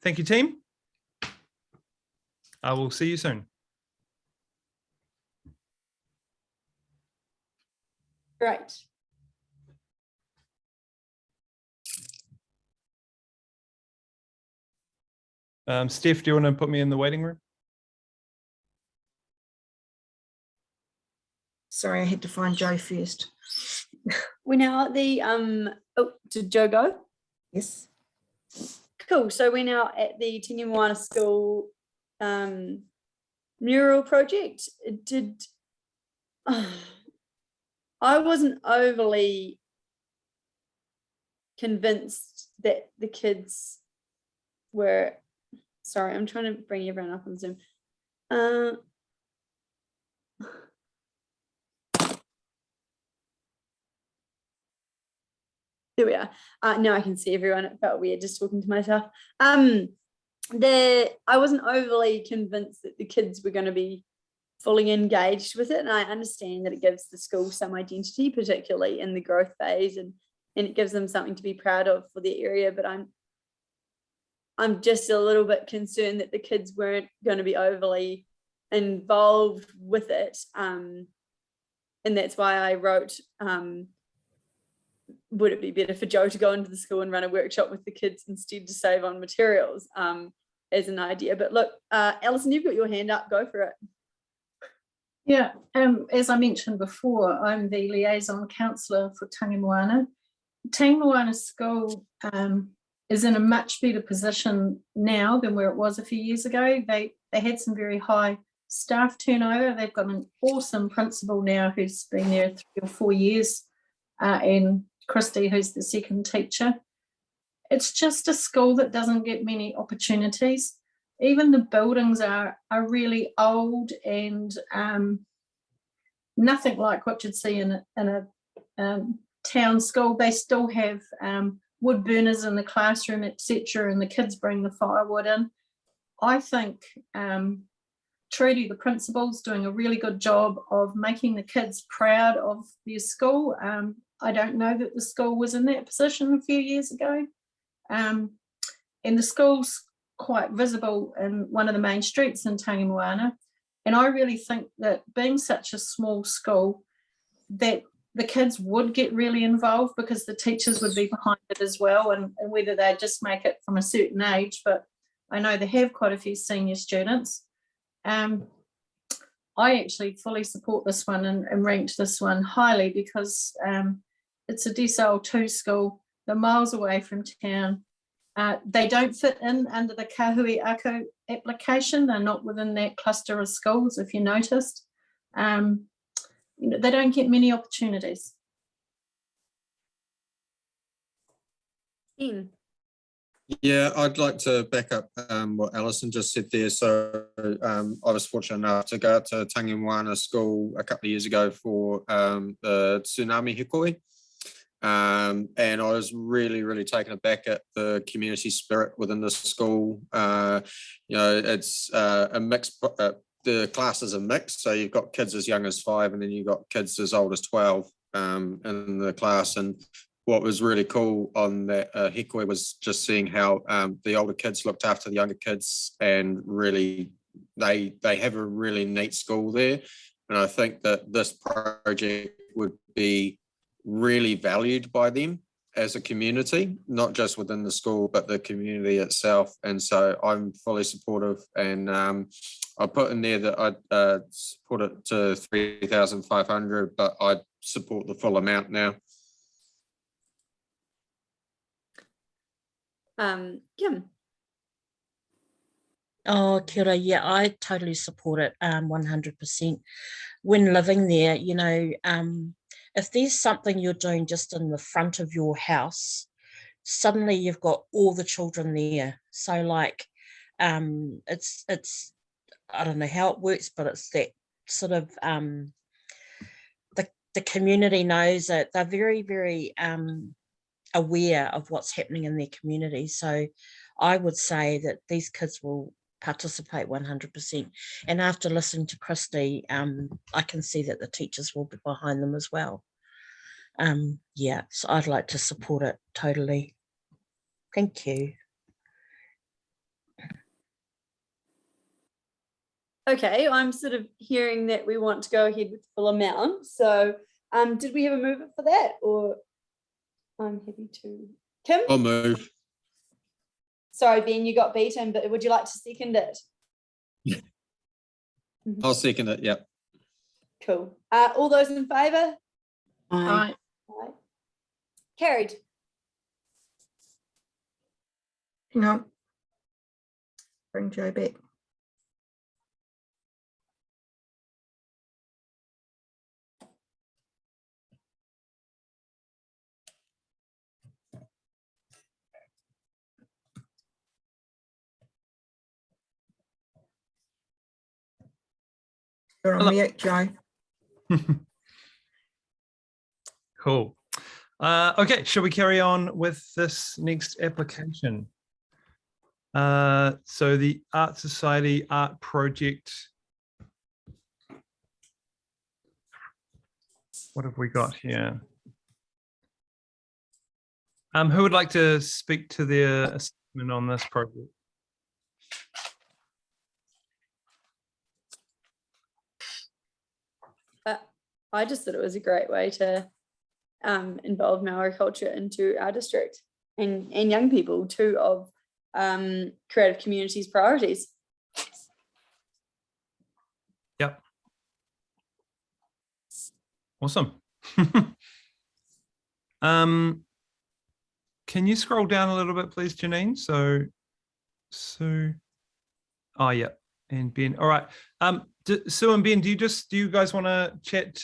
Thank you, team. I will see you soon. Great. Steph, do you want to put me in the waiting room? Sorry, I had to find Joe first. We're now at the did Joe go? Yes. Cool. So we're now at the Te Moana School mural project. I wasn't overly convinced that the kids were. Sorry, I'm trying to bring everyone up on Zoom. There we are. Now I can see everyone. It felt weird just talking to myself. I wasn't overly convinced that the kids were going to be fully engaged with it, and I understand that it gives the school some identity, particularly in the growth phase, and it gives them something to be proud of for the area. But I'm just a little bit concerned that the kids weren't going to be overly involved with it, and that's why I wrote. Would it be better for Joe to go into the school and run a workshop with the kids instead to save on materials as an idea? But look, Alison, you've got your hand up. Go for it. Yeah, as I mentioned before, I'm the liaison counsellor for Tangi Moana. Tangi Moana School is in a much better position now than where it was a few years ago. They had some very high staff turnover. They've got an awesome principal now who's been there 3 or 4 years, and Christy, who's the second teacher. It's just a school that doesn't get many opportunities. Even the buildings are really old, and nothing like what you'd see in a town school. They still have wood burners in the classroom, etc., and the kids bring the firewood in. I think Trudy, the principal's doing a really good job of making the kids proud of their school. I don't know that the school was in that position a few years ago. And the school's quite visible in one of the main streets in Tangi Moana. And I really think that being such a small school, that the kids would get really involved because the teachers would be behind it as well, and whether they just make it from a certain age, but I know they have quite a few senior students. I actually fully support this one and ranked this one highly because it's a Decile 2 school. They're miles away from town. They don't fit in under the Kahui Ako application. They're not within that cluster of schools, if you noticed. They don't get many opportunities. Ian. Yeah, I'd like to back up what Alison just said there. So I was fortunate enough to go out to Tangi Moana School a couple of years ago for the tsunami hikoi. And I was really, really taken aback at the community spirit within the school. It's a mix. The classes are mixed, so you've got kids as young as 5, and then you've got kids as old as 12 in the class. And what was really cool on that hikoi was just seeing how the older kids looked after the younger kids, and really they have a really neat school there. And I think that this project would be really valued by them as a community, not just within the school, but the community itself. And so I'm fully supportive, and I put in there that I'd support it to 3,500, but I'd support the full amount now. Kim. Oh, kia ora. Yeah, I totally support it 100%. When living there, if there's something you're doing just in the front of your house, suddenly you've got all the children there. So like, it's I don't know how it works, but it's that sort of the community knows that they're very, very aware of what's happening in their community. So I would say that these kids will participate 100%. And after listening to Christy, I can see that the teachers will be behind them as well. Yeah, so I'd like to support it totally. Thank you. Okay, I'm sort of hearing that we want to go ahead with the full amount. So did we have a mover for that, or I'm happy to. Kim? I'll move. Sorry, Ben, you got beaten, but would you like to second it? I'll second it, yeah. Cool. All those in favour? Aye. Aye. Carried. Hang on. Bring Joe back. You're on mute, Joe. Cool. Okay, shall we carry on with this next application? So the Art Society Art Project. What have we got here? Who would like to speak to their assessment on this project? I just thought it was a great way to involve Maori culture into our district and young people, two of creative communities' priorities. Yep. Awesome. Can you scroll down a little bit, please, Janine? So, oh yeah, and Ben. All right. Sue and Ben, do you guys want to chat,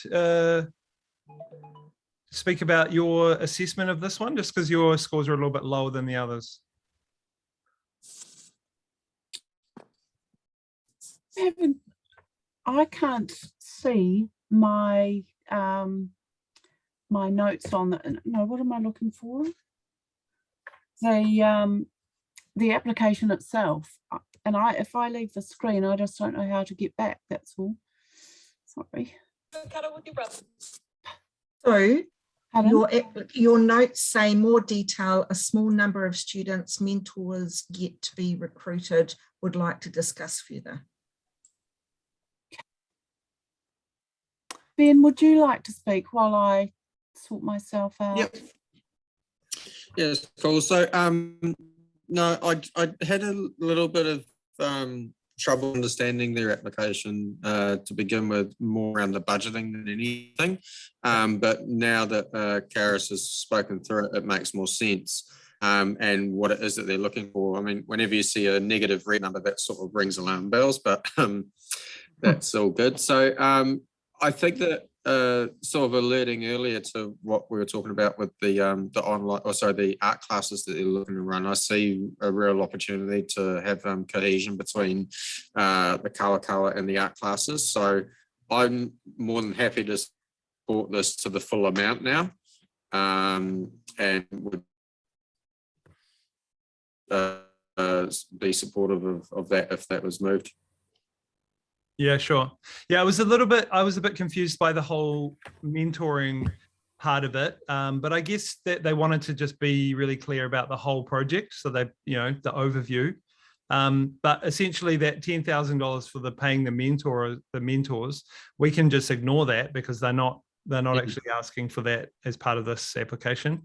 speak about your assessment of this one, just because your scores are a little bit lower than the others? I can't see my my notes on the, no, what am I looking for? The application itself. And if I leave the screen, I just don't know how to get back. That's all. Sorry. So Pardon? your notes say more detail, a small number of students, mentors yet to be recruited, would like to discuss further. Ben, would you like to speak while I sort myself out? Yep. Yes, cool. So no, I had a little bit of trouble understanding their application to begin with, more around the budgeting than anything. But now that Karis has spoken through it, it makes more sense. And what it is that they're looking for. I mean, whenever you see a negative red number, that sort of rings alarm bells, but that's all good. So I think that sort of alerting earlier to what we were talking about with the online, or sorry, the art classes that they're looking to run, I see a real opportunity to have cohesion between the Kawakawa and the art classes. So I'm more than happy to support this to the full amount now, and would be supportive of that if that was moved. Yeah, sure. Yeah, I was a bit confused by the whole mentoring part of it. But I guess that they wanted to just be really clear about the whole project. So they, the overview. But essentially that $10,000 for the paying the mentors, we can just ignore that because they're not actually asking for that as part of this application.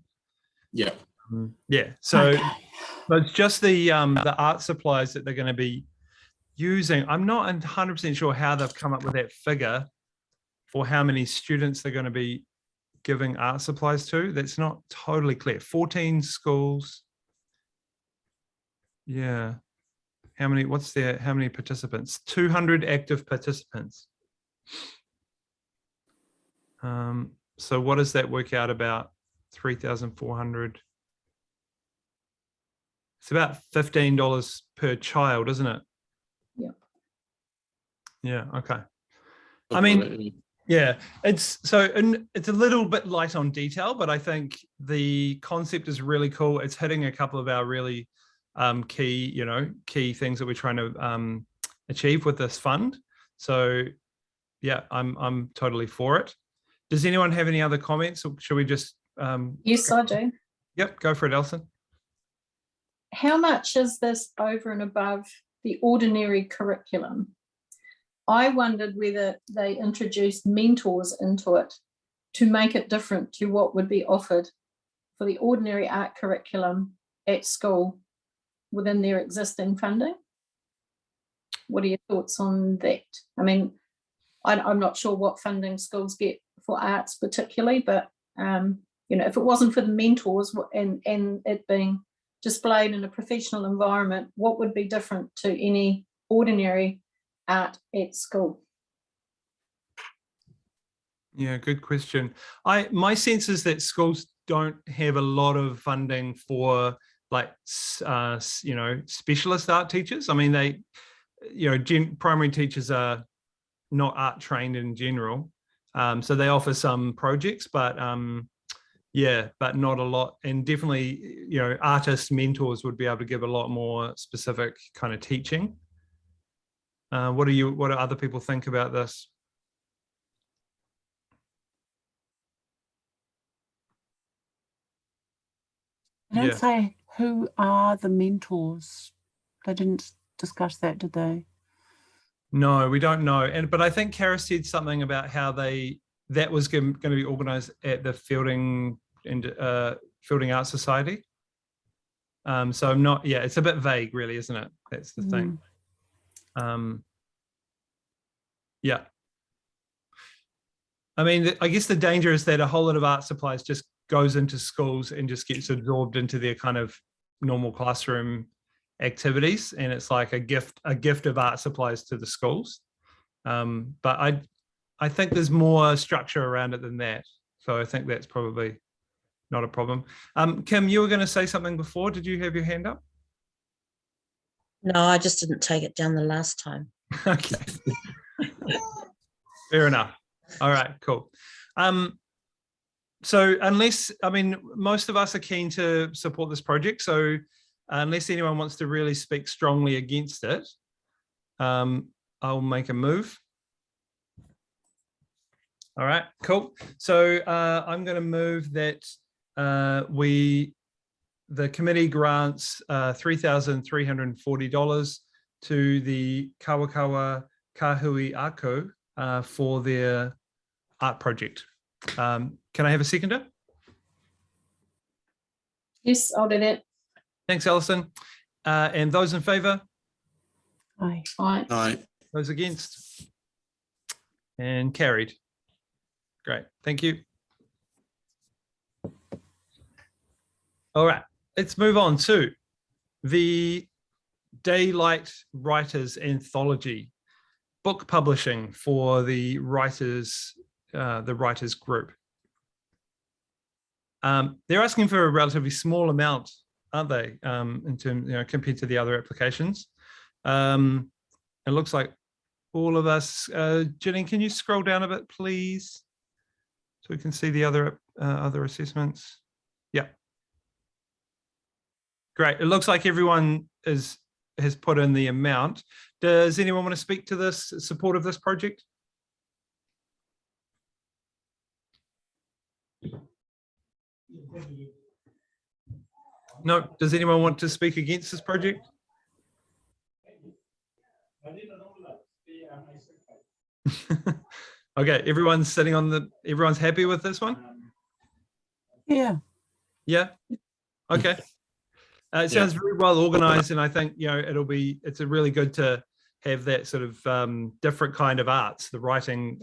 Yeah. Yeah. So it's just the art supplies that they're going to be using. I'm not 100% sure how they've come up with that figure for how many students they're going to be giving art supplies to. That's not totally clear. 14 schools. Yeah. How many participants? 200 active participants. So what does that work out about? 3,400. It's about $15 per child, isn't it? Yeah. Okay. I mean, yeah, it's a little bit light on detail, but I think the concept is really cool. It's hitting a couple of our really key things that we're trying to achieve with this fund. So yeah, I'm totally for it. Does anyone have any other comments, or should we just Yes, I do. Yep, go for it, Elson. How much is this over and above the ordinary curriculum? I wondered whether they introduced mentors into it to make it different to what would be offered for the ordinary art curriculum at school within their existing funding. What are your thoughts on that? I mean, I'm not sure what funding schools get for arts particularly, but if it wasn't for the mentors and it being displayed in a professional environment, what would be different to any ordinary art at school? Yeah, good question. My sense is that schools don't have a lot of funding for specialist art teachers. I mean, primary teachers are not art trained in general, so they offer some projects, but but not a lot. And definitely, artist mentors would be able to give a lot more specific kind of teaching. What do other people think about this? They don't say who are the mentors. They didn't discuss that, did they? No, we don't know. But I think Kara said something about how that was going to be organised at the Fielding Art Society. So I'm not. Yeah, it's a bit vague, really, isn't it? That's the thing. Yeah. I mean, I guess the danger is that a whole lot of art supplies just goes into schools and just gets absorbed into their kind of normal classroom activities, and it's like a gift of art supplies to the schools. But I think there's more structure around it than that. So I think that's probably not a problem. Kim, you were going to say something before. Did you have your hand up? No, I just didn't take it down the last time. Okay. Fair enough. All right, cool. So unless, I mean, most of us are keen to support this project. So unless anyone wants to really speak strongly against it, I'll make a move. All right, cool. So I'm going to move that the committee grants $3,340 to the Kawakawa Kahui Ako for their art project. Can I have a seconder? Yes, I'll do that. Thanks, Alison. And those in favour? Aye. Aye. Aye. Those against? And carried. Great, thank you. All right, let's move on to the Daylight Writers Anthology, book publishing for the writers group. They're asking for a relatively small amount, aren't they? In terms, compared to the other applications. It looks like all of us. Janine, can you scroll down a bit, please, so we can see the other assessments? Yeah. Great. It looks like everyone has put in the amount. Does anyone want to speak to this support of this project? No. Does anyone want to speak against this project? Okay, everyone's happy with this one? Yeah. Yeah. Okay. It sounds very well organized, and I think it's a really good to have that sort of different kind of arts, the writing,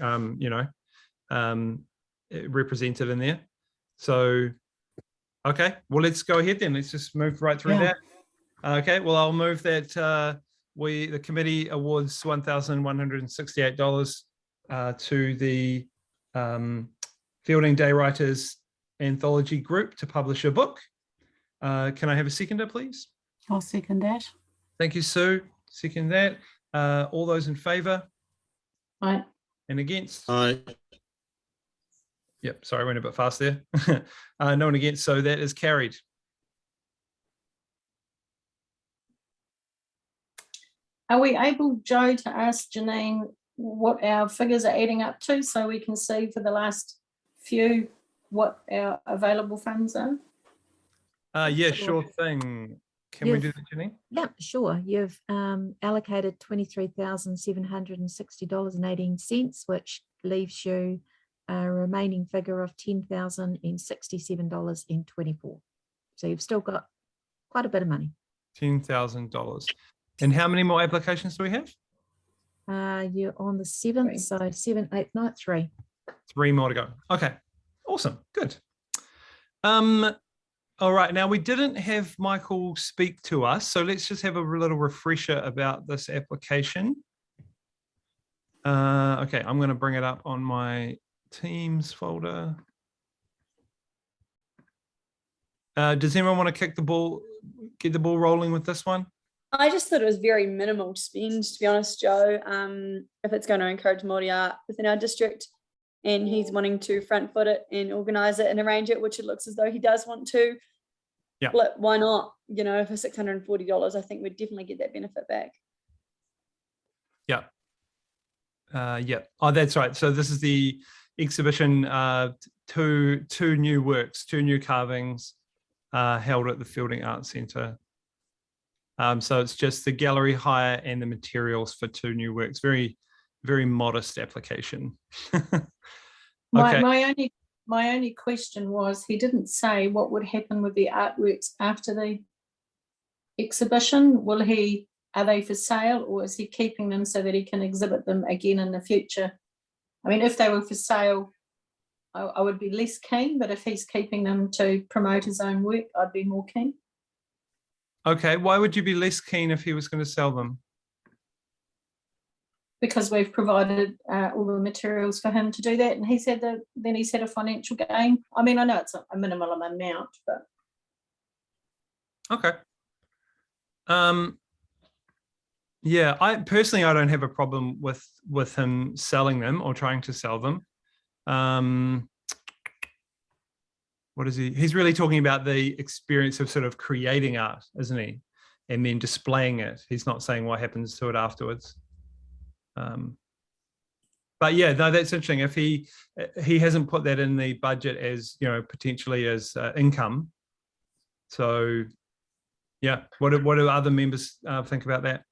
represented in there. So, okay, well, let's go ahead then. Let's just move right through that. Okay, well, I'll move that the committee awards $1,168 to the Fielding Day Writers Anthology Group to publish a book. Can I have a seconder, please? I'll second that. Thank you, Sue. Second that. All those in favour? Aye. And against? Aye. Yep, sorry, I went a bit fast there. No one against, so that is carried. Are we able, Joe, to ask Janine what our figures are adding up to so we can see for the last few what our available funds are? Yeah, sure thing. Can we do that, Janine? Yeah, sure. You've allocated $23,760.18, which leaves you a remaining figure of $10,067.24. So you've still got quite a bit of money. $10,000. And how many more applications do we have? You're on the 7th, so 7, 8, 9, 3. 3 more to go. Okay, awesome, good. All right, now we didn't have Michael speak to us, so let's just have a little refresher about this application. Okay, I'm going to bring it up on my Teams folder. Does anyone want to get the ball rolling with this one? I just thought it was very minimal spend, to be honest, Joe. If it's going to encourage Māori art within our district, and he's wanting to front foot it and organise it and arrange it, which it looks as though he does want to. Yeah. But why not? For $640, I think we'd definitely get that benefit back. Yeah. Yeah. Oh, that's right. So this is the exhibition, two new works, 2 new carvings held at the Fielding Arts Centre. So it's just the gallery hire and the materials for 2 new works. Very, very modest application. Okay. My only question was, he didn't say what would happen with the artworks after the exhibition. Are they for sale, or is he keeping them so that he can exhibit them again in the future? I mean, if they were for sale, I would be less keen, but if he's keeping them to promote his own work, I'd be more keen. Okay, why would you be less keen if he was going to sell them? Because we've provided all the materials for him to do that, and he's had a financial gain. I mean, I know it's a minimal amount, but okay. Yeah, I don't have a problem with him selling them or trying to sell them. what is he? He's really talking about the experience of sort of creating art, isn't he? And then displaying it. He's not saying what happens to it afterwards. But yeah, no, that's interesting. If he hasn't put that in the budget as, you know, potentially as income. So yeah, what do other members think about that?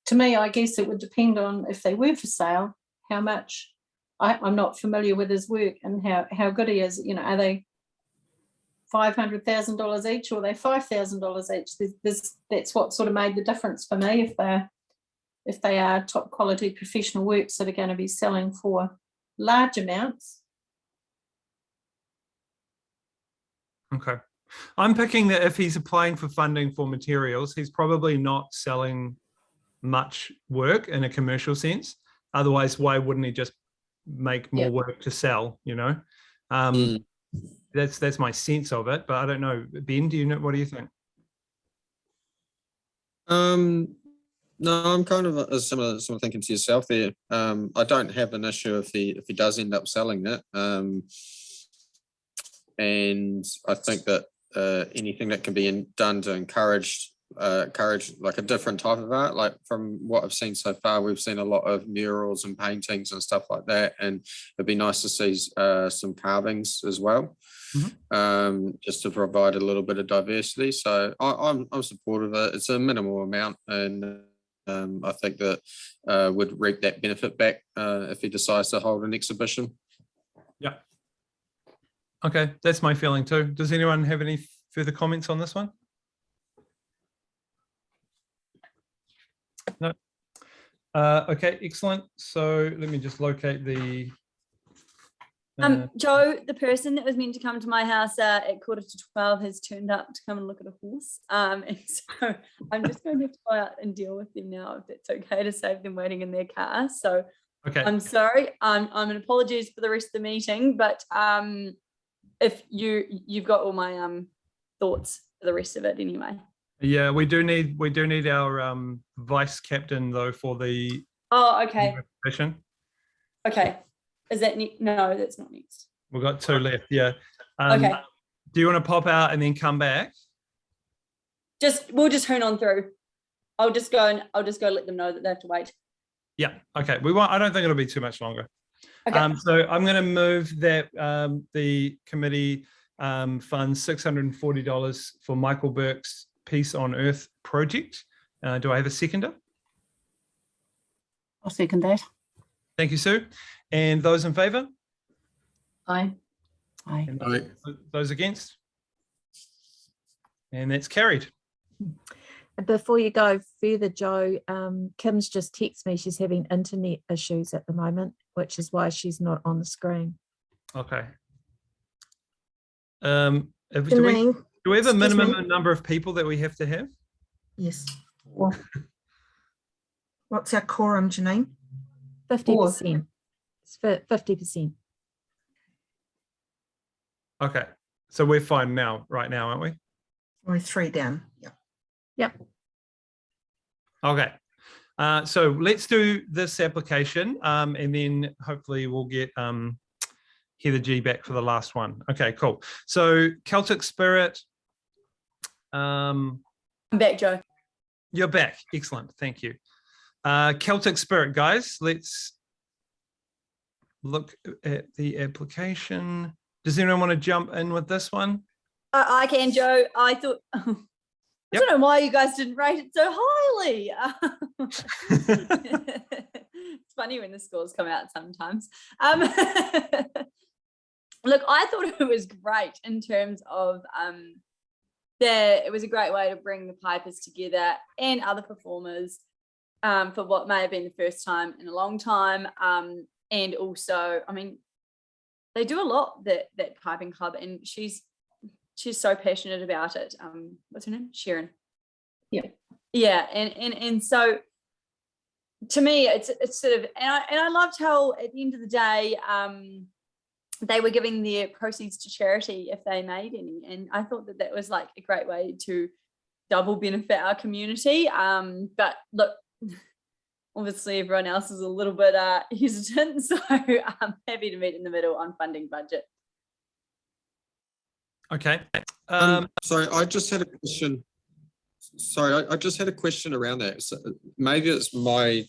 To me, I guess it would depend on if they were for sale, how much. I'm not familiar with his work and how good he is. You know, are they $500,000 each, or are they $5,000 each? That's what sort of made the difference for me. If they are top quality professional works that are going to be selling for large amounts. Okay. I'm picking that if he's applying for funding for materials, he's probably not selling much work in a commercial sense. Otherwise, why wouldn't he just make more work to sell, you know? That's my sense of it, but I don't know. Ben, what do you think? No, I'm kind of a similar thinking to yourself there. I don't have an issue if he does end up selling it. And I think that anything that can be done to encourage like a different type of art, like from what I've seen so far, we've seen a lot of murals and paintings and stuff like that, and it'd be nice to see some carvings as well. Just to provide a little bit of diversity. So I'm supportive of it. It's a minimal amount, and I think that would reap that benefit back if he decides to hold an exhibition. Yeah. Okay, that's my feeling too. Does anyone have any further comments on this one? No. Okay, excellent. So let me just locate the. Joe, the person that was meant to come to my house at 11:45 has turned up to come and look at a horse. And so I'm just going to have to go out and deal with them now, if it's okay, to save them waiting in their car. So okay. I'm sorry. I'm an apologies for the rest of the meeting, but if you've got all my thoughts for the rest of it anyway. Yeah, we do need our vice captain though for the. Oh, okay. Session. Okay. Is that no? That's not next. We've got two left. Yeah. Okay. Do you want to pop out and then come back? We'll just hoon on through. I'll just go let them know that they have to wait. Yeah. Okay. I don't think it'll be too much longer. Okay. So I'm going to move that the committee funds $640 for Michael Burke's Peace on Earth project. Do I have a seconder? I'll second that. Thank you, Sue. And those in favour? Aye. Aye. And those against? And that's carried. Before you go further, Joe, Kim's just texted me she's having internet issues at the moment, which is why she's not on the screen. Okay. Do we have a minimum number of people that we have to have? Yes. What's our quorum, Janine? 50%. It's for 50%. Okay. So we're fine now, right now, aren't we? We're 3 down. Yeah. Yep. Okay. So let's do this application and then hopefully we'll get Heather G back for the last one. Okay, cool. So Celtic Spirit. I'm back, Joe. You're back. Excellent. Thank you. Celtic Spirit, guys. Let's look at the application. Does anyone want to jump in with this one? I can, Joe. I thought, I don't know why you guys didn't rate it so highly. It's funny when the scores come out sometimes. Look, I thought it was great in terms of it was a great way to bring the Pipers together and other performers for what may have been the first time in a long time. And also, I mean, they do a lot, that piping club, and she's so passionate about it. What's her name? Sharon. Yeah. And so to me, it's sort of, and I loved how at the end of the day, they were giving their proceeds to charity if they made any. And I thought that was like a great way to double benefit our community. But look, obviously everyone else is a little bit hesitant, so I'm happy to meet in the middle on funding budget. Okay. Sorry, I just had a question. Sorry, I just had a question around that. So maybe it's my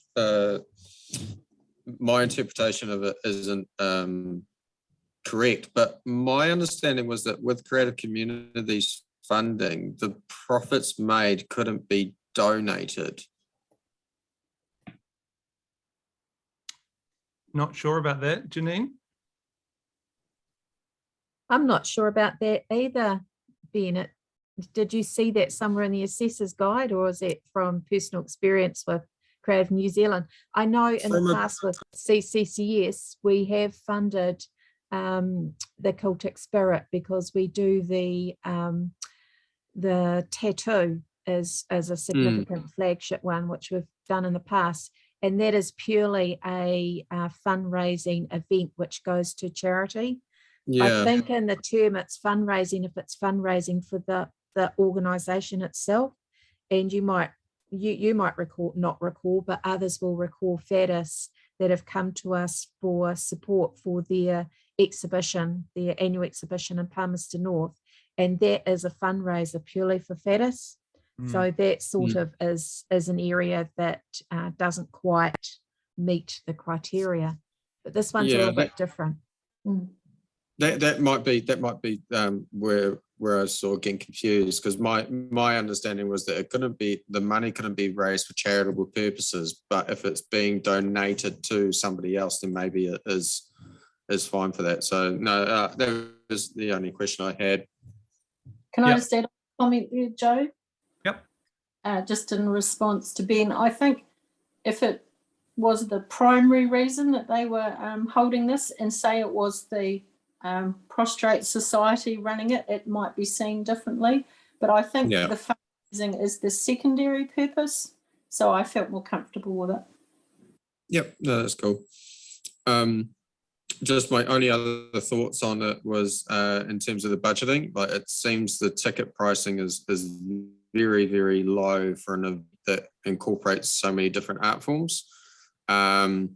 my interpretation of it isn't correct, but my understanding was that with Creative Communities funding, the profits made couldn't be donated. Not sure about that, Janine. I'm not sure about that either, Bennett. Did you see that somewhere in the assessor's guide, or is it from personal experience with Creative New Zealand? I know in From the a- past with CCCS, we have funded the Celtic Spirit because we do the tattoo as a significant flagship one, which we've done in the past. And that is purely a fundraising event which goes to charity. Yeah. I think in the term it's fundraising if it's fundraising for the organisation itself. And you might not recall, but others will recall FADIS that have come to us for support for their exhibition, their annual exhibition in Palmerston North. And that is a fundraiser purely for FADIS. So that sort of is an area that doesn't quite meet the criteria. But this one's a little bit different. That might be where I was sort of getting confused, because my understanding was that the money couldn't be raised for charitable purposes, but if it's being donated to somebody else, then maybe it is fine for that. So no, that was the only question I had. Can I just add a comment there, Joe? Yep. Just in response to Ben, I think if it was the primary reason that they were holding this, and say it was the Prostrate Society running it, it might be seen differently. But I think the fundraising is the secondary purpose, so I felt more comfortable with it. Yep, no, that's cool. Just my only other thoughts on it was in terms of the budgeting, like it seems the ticket pricing is very, very low for an event that incorporates so many different art forms. And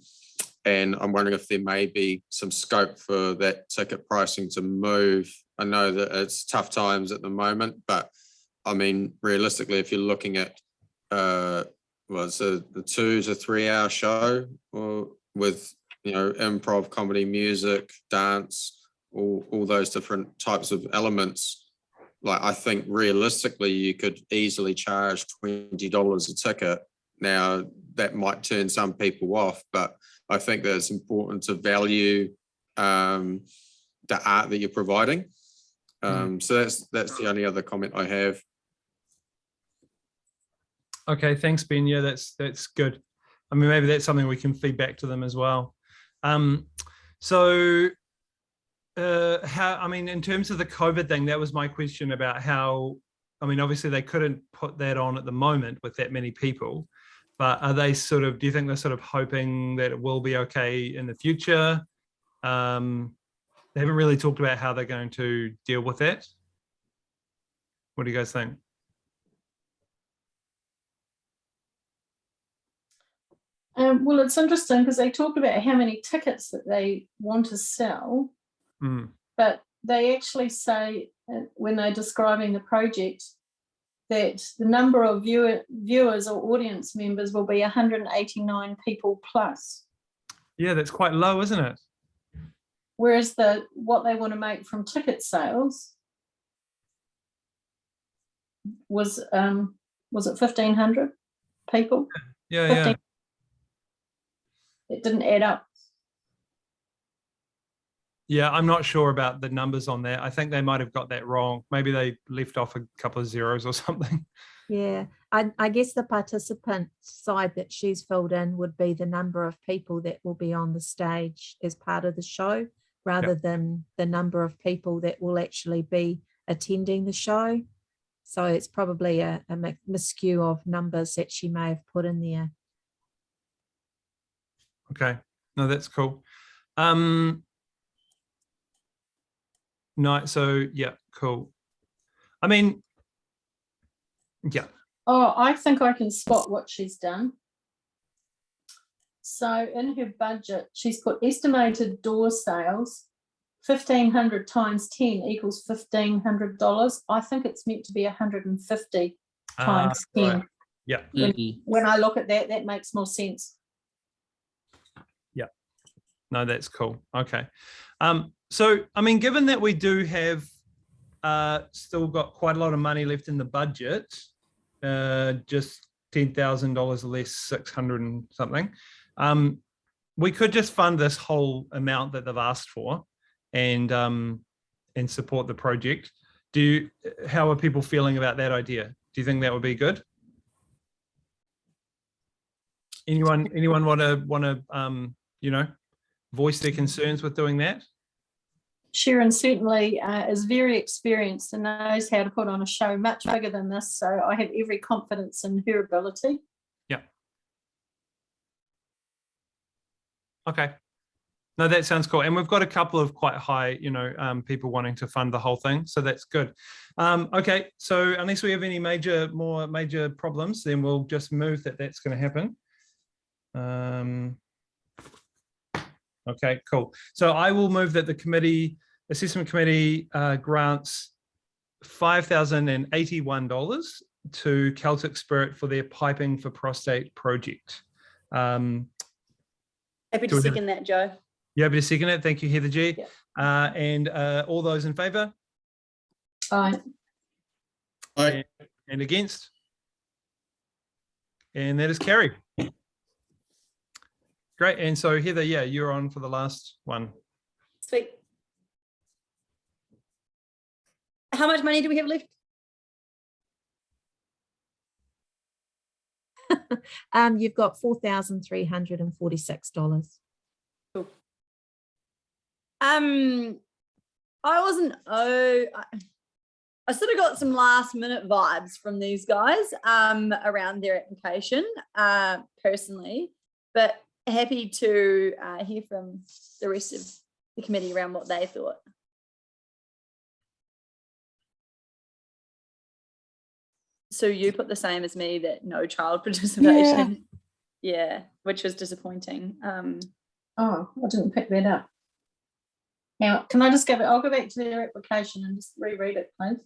I'm wondering if there may be some scope for that ticket pricing to move. I know that it's tough times at the moment, but I mean, realistically, if you're looking at the 2 to 3 hour show with, improv, comedy, music, dance, all those different types of elements, like I think realistically you could easily charge $20 a ticket. Now that might turn some people off, but I think that it's important to value the art that you're providing. So that's the only other comment I have. Okay, thanks, Ben. Yeah, that's good. I mean, maybe that's something we can feed back to them as well. So how, I mean, in terms of the COVID thing, that was my question about how, I mean, obviously they couldn't put that on at the moment with that many people, but are they sort of, do you think they're sort of hoping that it will be okay in the future? They haven't really talked about how they're going to deal with that. What do you guys think? Well, it's interesting because they talk about how many tickets that they want to sell, but they actually say when they're describing the project that the number of viewers or audience members will be 189 people plus. Yeah, that's quite low, isn't it? Whereas what they want to make from ticket sales was it 1,500 people? Yeah. It didn't add up. Yeah, I'm not sure about the numbers on that. I think they might have got that wrong. Maybe they left off a couple of zeros or something. Yeah, I guess the participant side that she's filled in would be the number of people that will be on the stage as part of the show, rather than the number of people that will actually be attending the show. So it's probably a miscue of numbers that she may have put in there. Okay, no, that's cool. No, so yeah, cool. I mean, yeah. Oh, I think I can spot what she's done. So in her budget, she's put estimated door sales, 1,500 times 10 equals $1,500. I think it's meant to be 150 times 10. Right. Yeah. When I look at that, that makes more sense. Yeah. No, that's cool. Okay. So, I mean, given that we do have still got quite a lot of money left in the budget, just $10,000 less, 600 and something, we could just fund this whole amount that they've asked for and support the project. How are people feeling about that idea? Do you think that would be good? Anyone want to voice their concerns with doing that? Sharon certainly is very experienced and knows how to put on a show much bigger than this. So I have every confidence in her ability. Yeah. Okay. No, that sounds cool. And we've got a couple of quite high, people wanting to fund the whole thing. So that's good. Okay. So unless we have any more major problems, then we'll just move that's going to happen. Okay, cool. So I will move that the assessment committee grants $5,081 to Celtic Spirit for their Piping for Prostate project. Happy to second that, Joe. You happy to second it? Thank you, Heather G. Yeah. And all those in favour? Aye. Aye. And against? And that is carried. Great. And so Heather, yeah, you're on for the last one. Sweet. How much money do we have left? You've got $4,346. Cool. I sort of got some last minute vibes from these guys around their application personally, but happy to hear from the rest of the committee around what they thought. So you put the same as me, that no child participation. Yeah, which was disappointing. Oh, I didn't pick that up. Now, can I just I'll go back to their application and just reread it, please.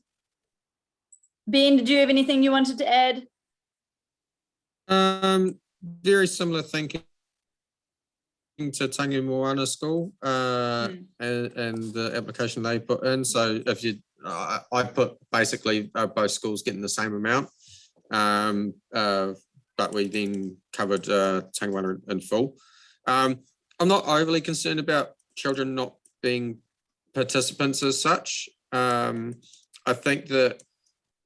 Ben, did you have anything you wanted to add? Very similar thinking to Tangi Moana School and the application they put in. So if you, I put basically both schools getting the same amount, but we then covered Tangi Moana in full. I'm not overly concerned about children not being participants as such. I think that,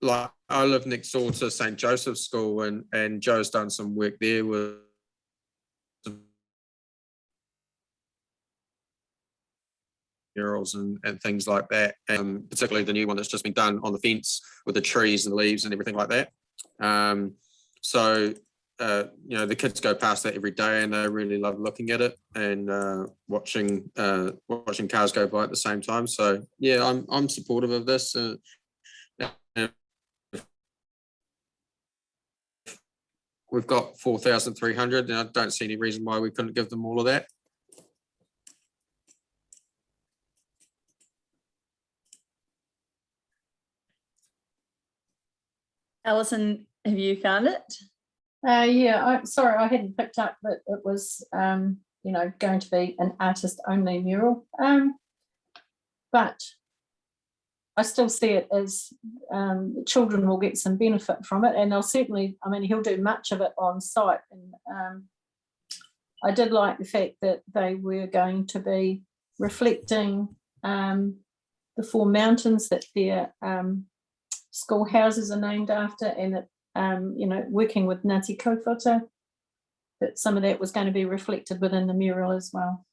like, I live next door to St. Joseph's School, and Joe's done some work there with murals and things like that, and particularly the new one that's just been done on the fence with the trees and leaves and everything like that. So the kids go past that every day and they really love looking at it and watching cars go by at the same time. So yeah, I'm supportive of this. We've got 4,300 and I don't see any reason why we couldn't give them all of that. Alison, have you found it? Yeah, I'm sorry, I hadn't picked up that it was, going to be an artist-only mural. But I still see it as children will get some benefit from it, and they'll certainly, he'll do much of it on site. And I did like the fact that they were going to be reflecting the 4 mountains that their schoolhouses are named after, and that working with Ngāti Kaupōta, that some of that was going to be reflected within the mural as well.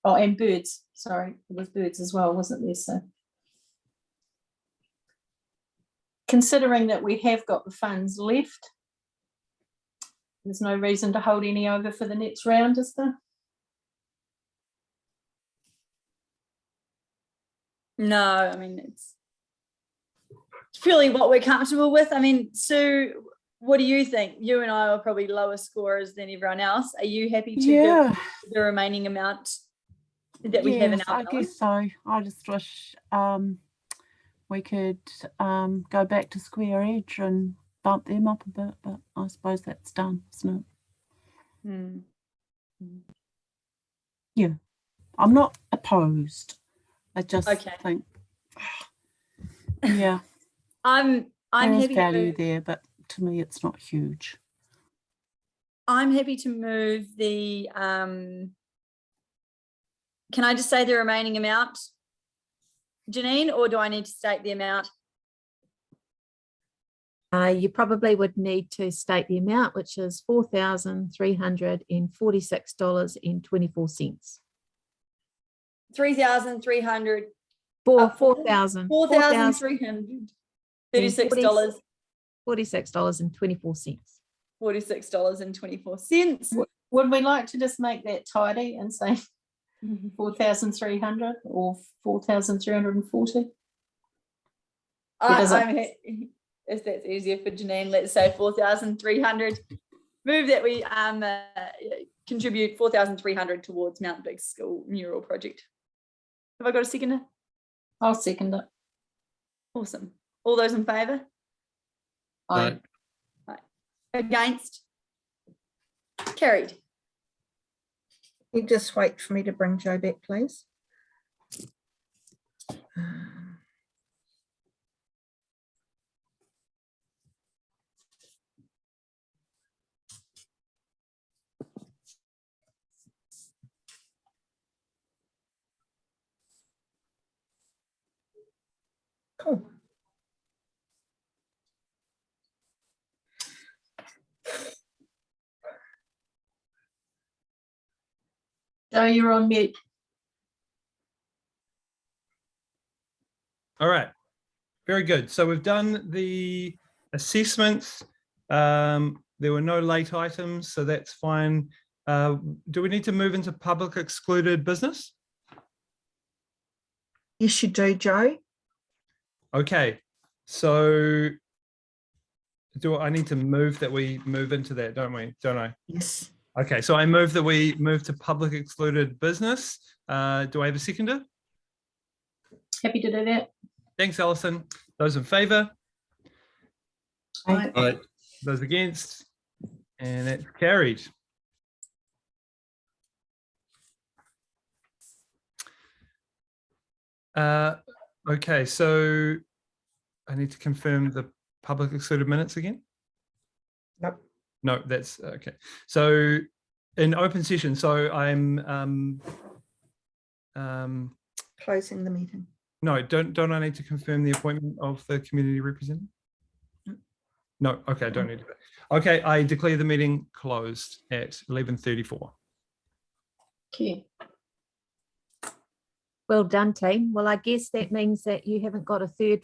Oh, and birds, sorry, it was birds as well, wasn't there? So considering that we have got the funds left, there's no reason to hold any over for the next round, is there? No, it's really what we're comfortable with. Sue, what do you think? You and I are probably lower scorers than everyone else. Are you happy to Yeah. give the remaining amount that we have in Yes, our I balance? guess so. I just wish we could go back to Square Edge and bump them up a bit, but I suppose that's done, isn't it? Hmm. Yeah, I'm not opposed. I just Okay. think, yeah, I'm there is happy to value move, there, but to me, it's not huge. I'm happy to move the can I just say the remaining amount, Janine, or do I need to state the amount? You probably would need to state the amount, which is $4,346.24. 3,300. $4,346. $4,336. $46.24. $46.24. Would we like to just make that tidy and say 4,300 or 4,340? If that's easier for Janine, let's say 4,300. Move that we contribute 4,300 towards Mount Big School mural project. Have I got a seconder? I'll second it. Awesome. All those in favour? Aye. Against? Carried. You just wait for me to bring Joe back, please. Cool. Joe, you're on mute. All right, very good. So we've done the assessments. There were no late items, so that's fine. Do we need to move into public excluded business? Yes, you do, Joe. Okay, so I need to move that we move into that, don't I? Yes. Okay, so I move that we move to public excluded business. Do I have a seconder? Happy to do that. Thanks, Alison. Those in favour? Aye. Aye. Those against? And that's carried. Okay, so I need to confirm the public excluded minutes again. Nope. No, that's okay. So in open session, so I'm Closing the meeting. no, don't I need to confirm the appointment of the community representative? No, okay, I don't need to. Okay, I declare the meeting closed at 11:34. Okay. Well done, team. Well, I guess that means that you haven't got a third